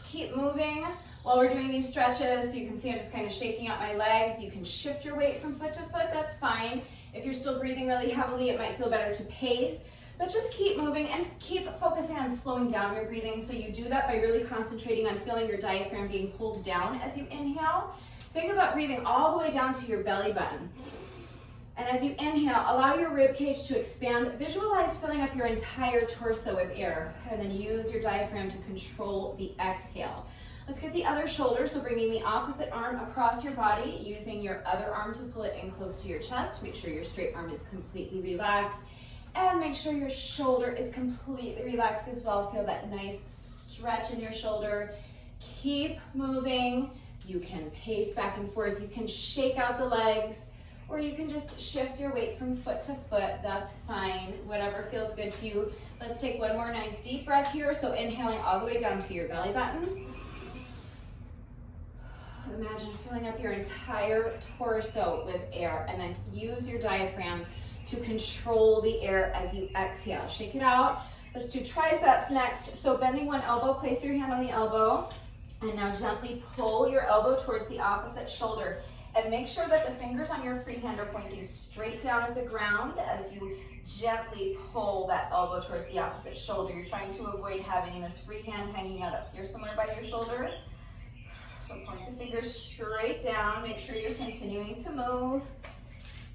Keep moving while we're doing these stretches. So you can see I'm just kind of shaking out my legs. You can shift your weight from foot to foot, that's fine. If you're still breathing really heavily, it might feel better to pace. But just keep moving and keep focusing on slowing down your breathing. So you do that by really concentrating on feeling your diaphragm being pulled down as you inhale. Think about breathing all the way down to your belly button. And as you inhale, allow your rib cage to expand. Visualize filling up your entire torso with air, and then use your diaphragm to control the exhale. Let's get the other shoulder. So bringing the opposite arm across your body, using your other arm to pull it in close to your chest. Make sure your straight arm is completely relaxed. And make sure your shoulder is completely relaxed as well. Feel that nice stretch in your shoulder. Keep moving. You can pace back and forth. You can shake out the legs, or you can just shift your weight from foot to foot. That's fine. Whatever feels good to you. Let's take one more nice deep breath here. So inhaling all the way down to your belly button. Imagine filling up your entire torso with air, and then use your diaphragm to control the air as you exhale. Shake it out. Let's do triceps next. So bending one elbow, place your hand on the elbow, and now gently pull your elbow towards the opposite shoulder. And make sure that the fingers on your free hand are pointing straight down at the ground as you gently pull that elbow towards the opposite shoulder. You're trying to avoid having this free hand hanging out up here somewhere by your shoulder. So point the fingers straight down. Make sure you're continuing to move.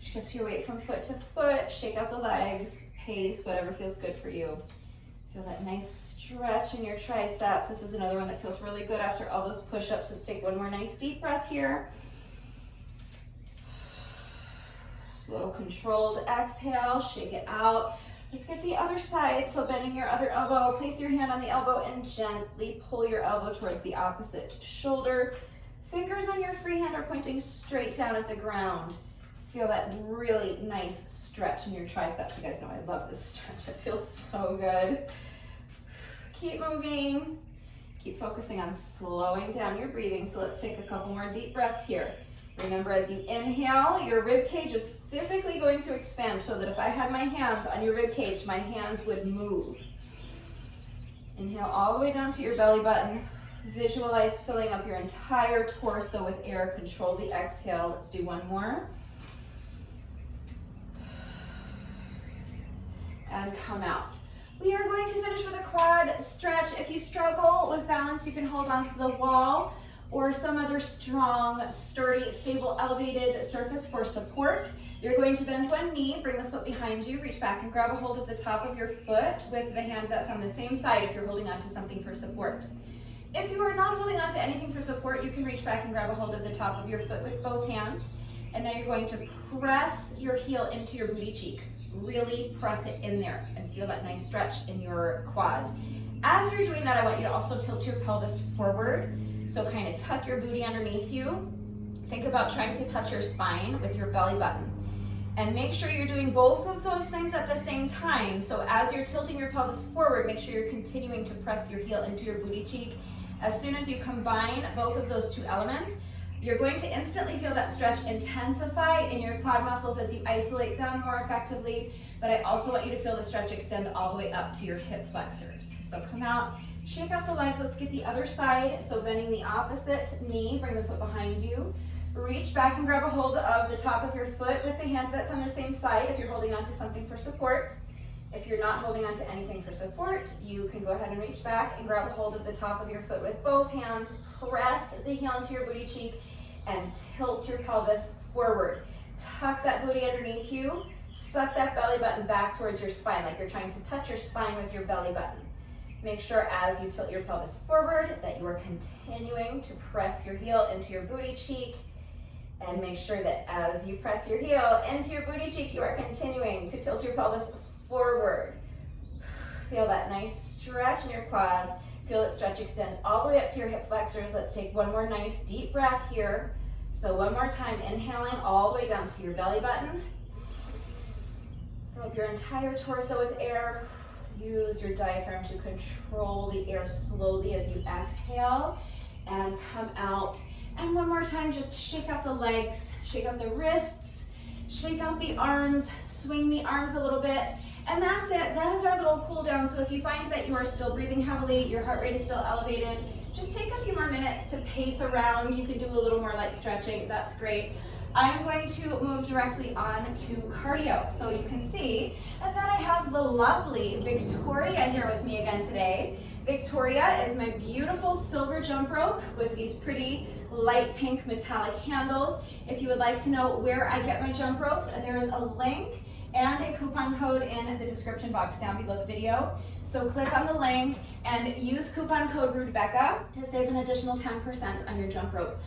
Shift your weight from foot to foot, shake out the legs, pace, whatever feels good for you. Feel that nice stretch in your triceps. This is another one that feels really good after all those push-ups. Let's take one more nice deep breath here. Slow, controlled exhale, shake it out. Let's get the other side. So bending your other elbow, place your hand on the elbow and gently pull your elbow towards the opposite shoulder. Fingers on your free hand are pointing straight down at the ground. Feel that really nice stretch in your triceps. You guys know I love this stretch. It feels so good. Keep moving. Keep focusing on slowing down your breathing. So let's take a couple more deep breaths here. Remember, as you inhale, your rib cage is physically going to expand, so that if I had my hands on your rib cage, my hands would move. Inhale all the way down to your belly button. Visualize filling up your entire torso with air. Control the exhale. Let's do one more. And come out. We are going to finish with a quad stretch. If you struggle with balance, you can hold onto the wall or some other strong, sturdy, stable, elevated surface for support. You're going to bend one knee, bring the foot behind you, reach back and grab a hold of the top of your foot with the hand that's on the same side if you're holding onto something for support. If you are not holding onto anything for support, you can reach back and grab a hold of the top of your foot with both hands. And now you're going to press your heel into your booty cheek. Really press it in there and feel that nice stretch in your quads. As you're doing that, I want you to also tilt your pelvis forward. So kind of tuck your booty underneath you. Think about trying to touch your spine with your belly button. And make sure you're doing both of those things at the same time. So as you're tilting your pelvis forward, make sure you're continuing to press your heel into your booty cheek. As soon as you combine both of those two elements, you're going to instantly feel that stretch intensify in your quad muscles as you isolate them more effectively. But I also want you to feel the stretch extend all the way up to your hip flexors. So come out, shake out the legs. Let's get the other side. So bending the opposite knee, bring the foot behind you. Reach back and grab a hold of the top of your foot with the hand that's on the same side if you're holding on to something for support. If you're not holding on to anything for support, you can go ahead and reach back and grab a hold of the top of your foot with both hands. Press the heel into your booty cheek and tilt your pelvis forward. Tuck that booty underneath you. Suck that belly button back towards your spine like you're trying to touch your spine with your belly button. Make sure as you tilt your pelvis forward that you are continuing to press your heel into your booty cheek. And make sure that as you press your heel into your booty cheek, you are continuing to tilt your pelvis forward. Feel that nice stretch in your quads. Feel that stretch extend all the way up to your hip flexors. Let's take one more nice deep breath here. So one more time, inhaling all the way down to your belly button. Fill up your entire torso with air. Use your diaphragm to control the air slowly as you exhale and come out. And one more time, just shake out the legs, shake out the wrists, shake out the arms, swing the arms a little bit. And that's it. That is our little cool down. So if you find that you are still breathing heavily, your heart rate is still elevated, just take a few more minutes to pace around. You can do a little more light stretching. That's great. I'm going to move directly on to cardio. So you can see that I have the lovely Victoria here with me again today. Victoria is my beautiful silver jump rope with these pretty light pink metallic handles. If you would like to know where I get my jump ropes, there is a link and a coupon code in the description box down below the video. So click on the link and use coupon code RUDEBECCA to save an additional 10% on your jump rope.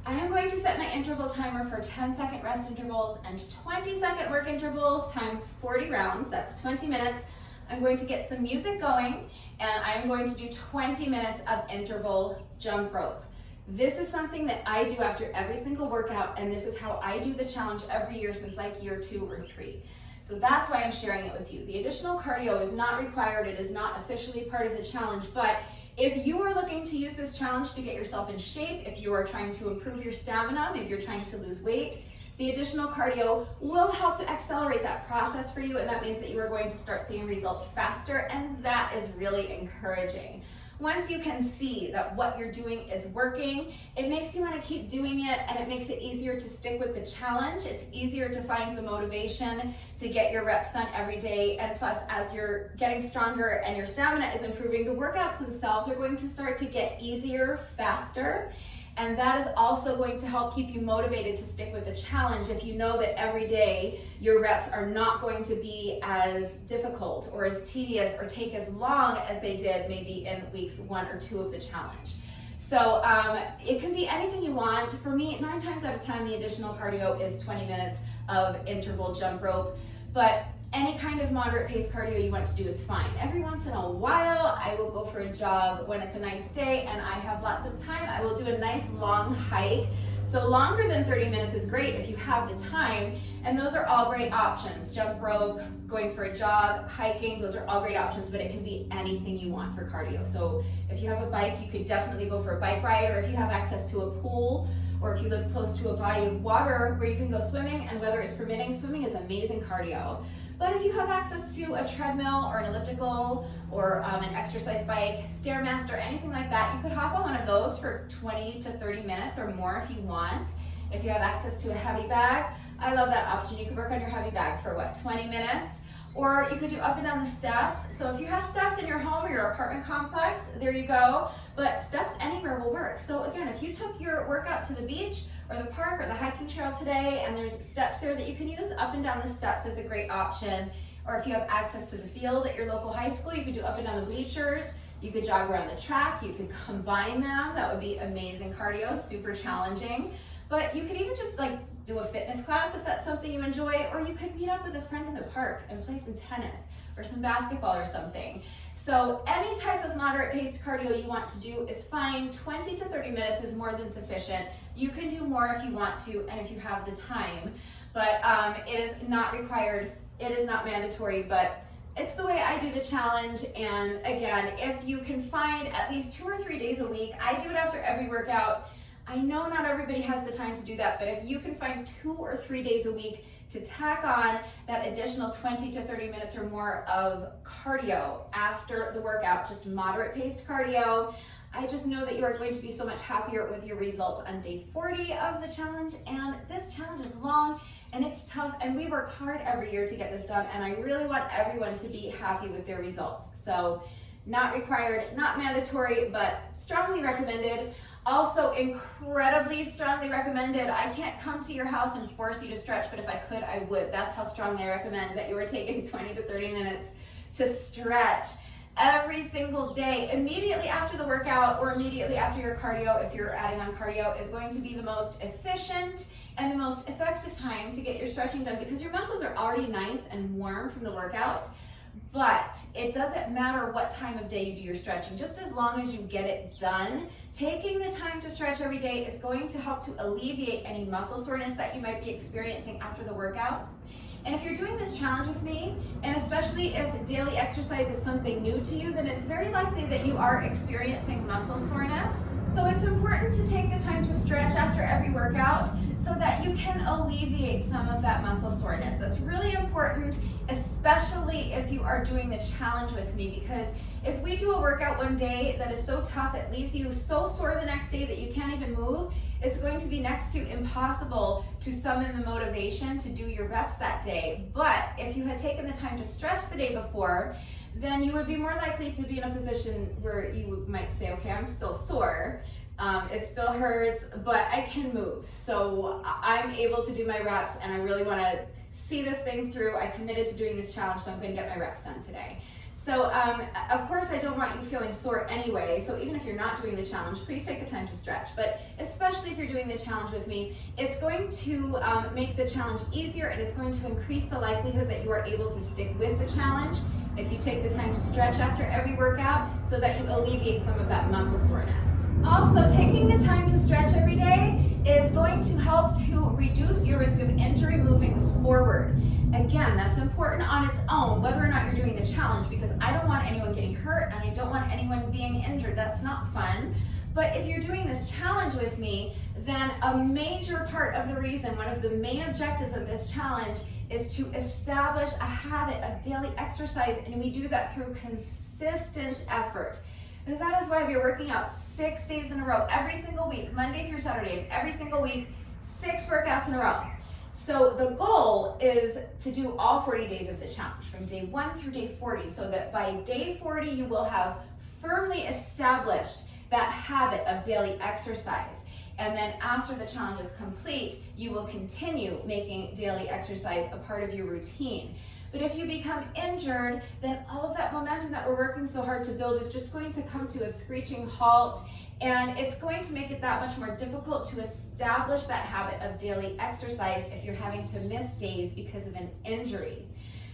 I am going to set my interval timer for 10-second rest intervals and 20-second work intervals times 40 rounds. That's 20 minutes. I'm going to get some music going and I'm going to do 20 minutes of interval jump rope. This is something that I do after every single workout, and this is how I do the challenge every year since like year 2 or 3. So that's why I'm sharing it with you. The additional cardio is not required. It is not officially part of the challenge, but if you are looking to use this challenge to get yourself in shape, if you are trying to improve your stamina, maybe you're trying to lose weight, the additional cardio will help to accelerate that process for you, and that means that you are going to start seeing results faster, and that is really encouraging. Once you can see that what you're doing is working, it makes you want to keep doing it, and it makes it easier to stick with the challenge. It's easier to find the motivation to get your reps done every day, and plus as you're getting stronger and your stamina is improving, the workouts themselves are going to start to get easier, faster. And that is also going to help keep you motivated to stick with the challenge if you know that every day your reps are not going to be as difficult or as tedious or take as long as they did maybe in weeks 1 or 2 of the challenge. So it can be anything you want. For me, 9 times out of 10, the additional cardio is 20 minutes of interval jump rope, but any kind of moderate pace cardio you want to do is fine. Every once in a while, I will go for a jog when it's a nice day and I have lots of time. I will do a nice long hike. So longer than 30 minutes is great if you have the time, and those are all great options. Jump rope, going for a jog, hiking, those are all great options, but it can be anything you want for cardio. So if you have a bike, you could definitely go for a bike ride, or if you have access to a pool, or if you live close to a body of water where you can go swimming, and weather is permitting, swimming is amazing cardio. But if you have access to a treadmill or an elliptical or an exercise bike, Stairmaster, anything like that, you could hop on one of those for 20 to 30 minutes or more if you want. If you have access to a heavy bag, I love that option. You could work on your heavy bag for 20 minutes? Or you could do up and down the steps. So if you have steps in your home or your apartment complex, there you go. But steps anywhere will work. So again, if you took your workout to the beach or the park or the hiking trail today and there's steps there that you can use, up and down the steps is a great option. Or if you have access to the field at your local high school, you could do up and down the bleachers. You could jog around the track, you could combine them, that would be amazing cardio, super challenging. But you could even just like do a fitness class if that's something you enjoy, or you could meet up with a friend in the park and play some tennis or some basketball or something. So any type of moderate paced cardio you want to do is fine. 20 to 30 minutes is more than sufficient. You can do more if you want to and if you have the time, but it is not required, it is not mandatory, but it's the way I do the challenge. And again, if you can find at least 2 or 3 days a week, I do it after every workout. I know not everybody has the time to do that, but if you can find 2 or 3 days a week to tack on that additional 20 to 30 minutes or more of cardio after the workout, just moderate paced cardio, I just know that you are going to be so much happier with your results on day 40 of the challenge. And this challenge is long and it's tough, and we work hard every year to get this done, and I really want everyone to be happy with their results. So not required, not mandatory, but strongly recommended. Also incredibly strongly recommended. I can't come to your house and force you to stretch, but if I could, I would. That's how strongly I recommend that you are taking 20 to 30 minutes to stretch every single day. Immediately after the workout or immediately after your cardio, if you're adding on cardio, is going to be the most efficient and the most effective time to get your stretching done, because your muscles are already nice and warm from the workout. But it doesn't matter what time of day you do your stretching, just as long as you get it done. Taking the time to stretch every day is going to help to alleviate any muscle soreness that you might be experiencing after the workouts. And if you're doing this challenge with me, and especially if daily exercise is something new to you, then it's very likely that you are experiencing muscle soreness. So it's important to take the time to stretch after every workout so that you can alleviate some of that muscle soreness. That's really important, especially if you are doing the challenge with me, because if we do a workout one day that is so tough, it leaves you so sore the next day that you can't even move, it's going to be next to impossible to summon the motivation to do your reps that day. But if you had taken the time to stretch the day before, then you would be more likely to be in a position where you might say, okay, I'm still sore, it still hurts, but I can move. So I'm able to do my reps, and I really want to see this thing through. I committed to doing this challenge, so I'm going to get my reps done today. So of course I don't want you feeling sore anyway, so even if you're not doing the challenge, please take the time to stretch. But especially if you're doing the challenge with me, it's going to make the challenge easier, and it's going to increase the likelihood that you are able to stick with the challenge if you take the time to stretch after every workout, so that you alleviate some of that muscle soreness. Also, taking the time to stretch every day is going to help to reduce your risk of injury moving forward. Again, that's important on its own, whether or not you're doing the challenge, because I don't want anyone getting hurt and I don't want anyone being injured. That's not fun. But if you're doing this challenge with me, then a major part of the reason, one of the main objectives of this challenge, is to establish a habit of daily exercise, and we do that through consistent effort. And that is why we're working out 6 days in a row, every single week, Monday through Saturday, every single week, 6 workouts in a row. So the goal is to do all 40 days of the challenge, from day 1 through day 40, so that by day 40 you will have firmly established that habit of daily exercise. And then after the challenge is complete, you will continue making daily exercise a part of your routine. But if you become injured, then all of that momentum that we're working so hard to build is just going to come to a screeching halt, and it's going to make it that much more difficult to establish that habit of daily exercise if you're having to miss days because of an injury.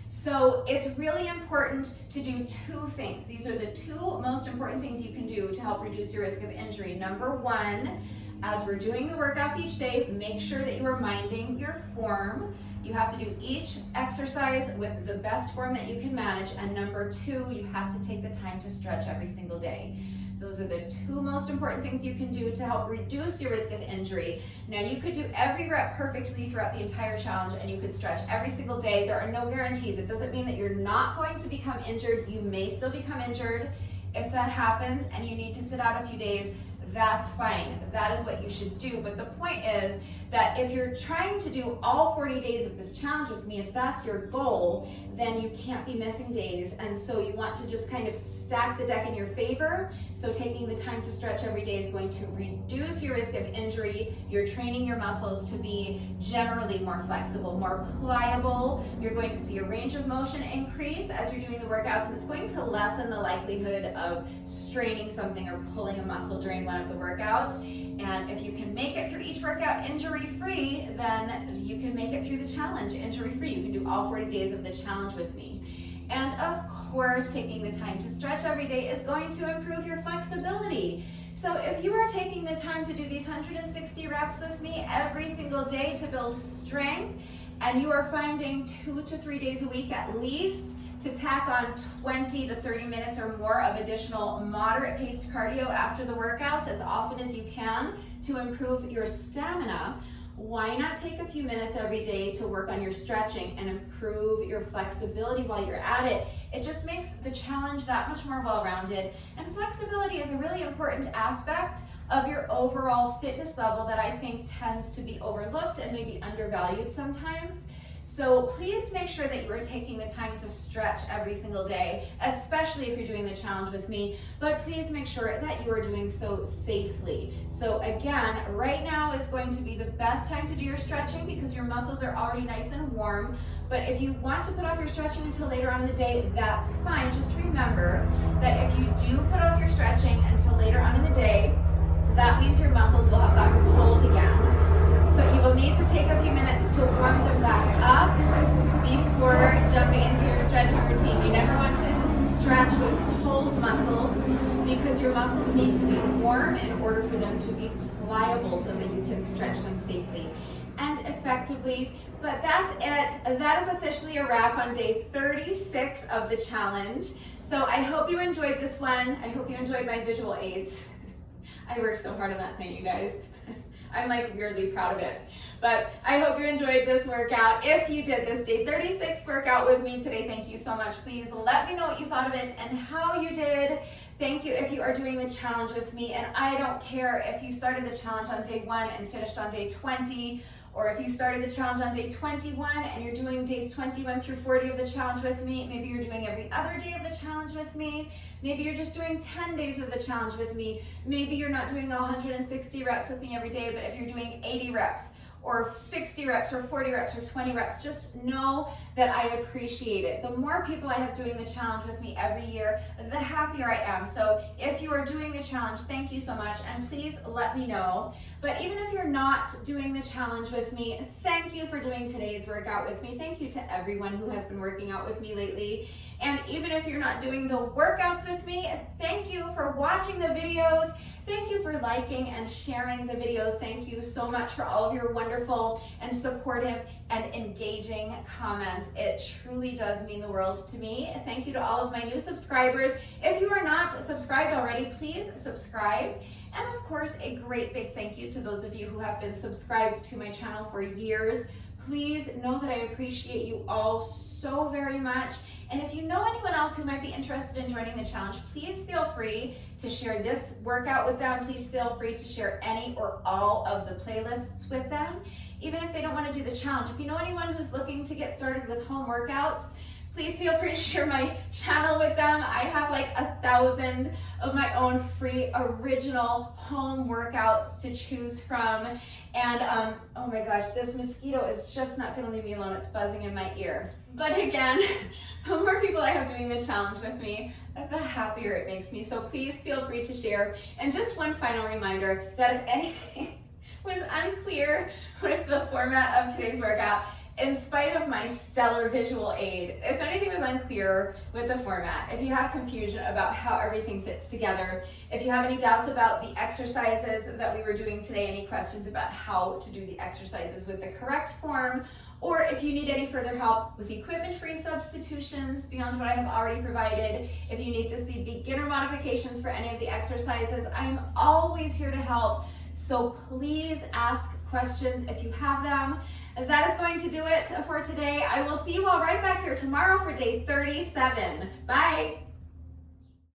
So it's really important to do 2 things. These are the 2 most important things you can do to help reduce your risk of injury. Number 1, as we're doing the workouts each day, make sure that you are minding your form. You have to do each exercise with the best form that you can manage. And number 2, you have to take the time to stretch every single day. Those are the 2 most important things you can do to help reduce your risk of injury. Now, you could do every rep perfectly throughout the entire challenge, and you could stretch every single day. There are no guarantees. It doesn't mean that you're not going to become injured. You may still become injured. If that happens and you need to sit out a few days, that's fine. That is what you should do. But the point is that if you're trying to do all 40 days of this challenge with me, if that's your goal, then you can't be missing days. And so you want to just kind of stack the deck in your favor. So taking the time to stretch every day is going to reduce your risk of injury. You're training your muscles to be generally more flexible, more pliable. You're going to see a range of motion increase as you're doing the workouts, and it's going to lessen the likelihood of straining something or pulling a muscle during one of the workouts. And if you can make it through each workout injury-free, then you can make it through the challenge injury-free. You can do all 40 days of the challenge with me. And of course, taking the time to stretch every day is going to improve your flexibility. So if you are taking the time to do these 160 reps with me every single day to build strength, and you are finding 2 to 3 days a week at least to tack on 20 to 30 minutes or more of additional moderate paced cardio after the workouts as often as you can to improve your stamina, why not take a few minutes every day to work on your stretching and improve your flexibility while you're at it? It just makes the challenge that much more well-rounded. And flexibility is a really important aspect of your overall fitness level that I think tends to be overlooked and maybe undervalued sometimes. So please make sure that you are taking the time to stretch every single day, especially if you're doing the challenge with me, but please make sure that you are doing so safely. So again, right now is going to be the best time to do your stretching because your muscles are already nice and warm. But if you want to put off your stretching until later on in the day, that's fine. Just remember that if you do put off your stretching until later on in the day, that means your muscles will have gotten cold again. So you will need to take a few minutes to warm them back up before jumping into your stretching routine. You never want to stretch with cold muscles because your muscles need to be warm in order for them to be pliable so that you can stretch them safely and effectively. But that's it. That is officially a wrap on day 36 of the challenge. So I hope you enjoyed this one. I hope you enjoyed my visual aids. I worked so hard on that thing, you guys. I'm like weirdly proud of it. But I hope you enjoyed this workout. If you did this day 36 workout with me today, thank you so much. Please let me know what you thought of it and how you did. Thank you if you are doing the challenge with me. And I don't care if you started the challenge on day 1 and finished on day 20, or if you started the challenge on day 21 and you're doing days 21 through 40 of the challenge with me. Maybe you're doing every other day of the challenge with me. Maybe you're just doing 10 days of the challenge with me. Maybe you're not doing 160 reps with me every day, but if you're doing 80 reps or 60 reps or 40 reps or 20 reps, just know that I appreciate it. The more people I have doing the challenge with me every year, the happier I am. So if you are doing the challenge, thank you so much, and please let me know. But even if you're not doing the challenge with me, thank you for doing today's workout with me. Thank you to everyone who has been working out with me lately. And even if you're not doing the workouts with me, thank you for watching the videos. Thank you for liking and sharing the videos. Thank you so much for all of your wonderful and supportive and engaging comments. It truly does mean the world to me. Thank you to all of my new subscribers. If you are not subscribed already, please subscribe. And of course, a great big thank you to those of you who have been subscribed to my channel for years. Please know that I appreciate you all so very much. And if you know anyone else who might be interested in joining the challenge, please feel free to share this workout with them. Please feel free to share any or all of the playlists with them, even if they don't want to do the challenge. If you know anyone who's looking to get started with home workouts, please feel free to share my channel with them. I have like 1,000 of my own free original home workouts to choose from. And oh my gosh, this mosquito is just not gonna leave me alone. It's buzzing in my ear. But again, the more people I have doing the challenge with me, the happier it makes me. So please feel free to share. And just one final reminder that if anything was unclear with the format of today's workout, in spite of my stellar visual aid, if anything was unclear with the format, if you have confusion about how everything fits together, if you have any doubts about the exercises that we were doing today, any questions about how to do the exercises with the correct form, or if you need any further help with equipment-free substitutions beyond what I have already provided, if you need to see beginner modifications for any of the exercises, I'm always here to help. So please ask questions if you have them. That is going to do it for today. I will see you all right back here tomorrow for day 37. Bye.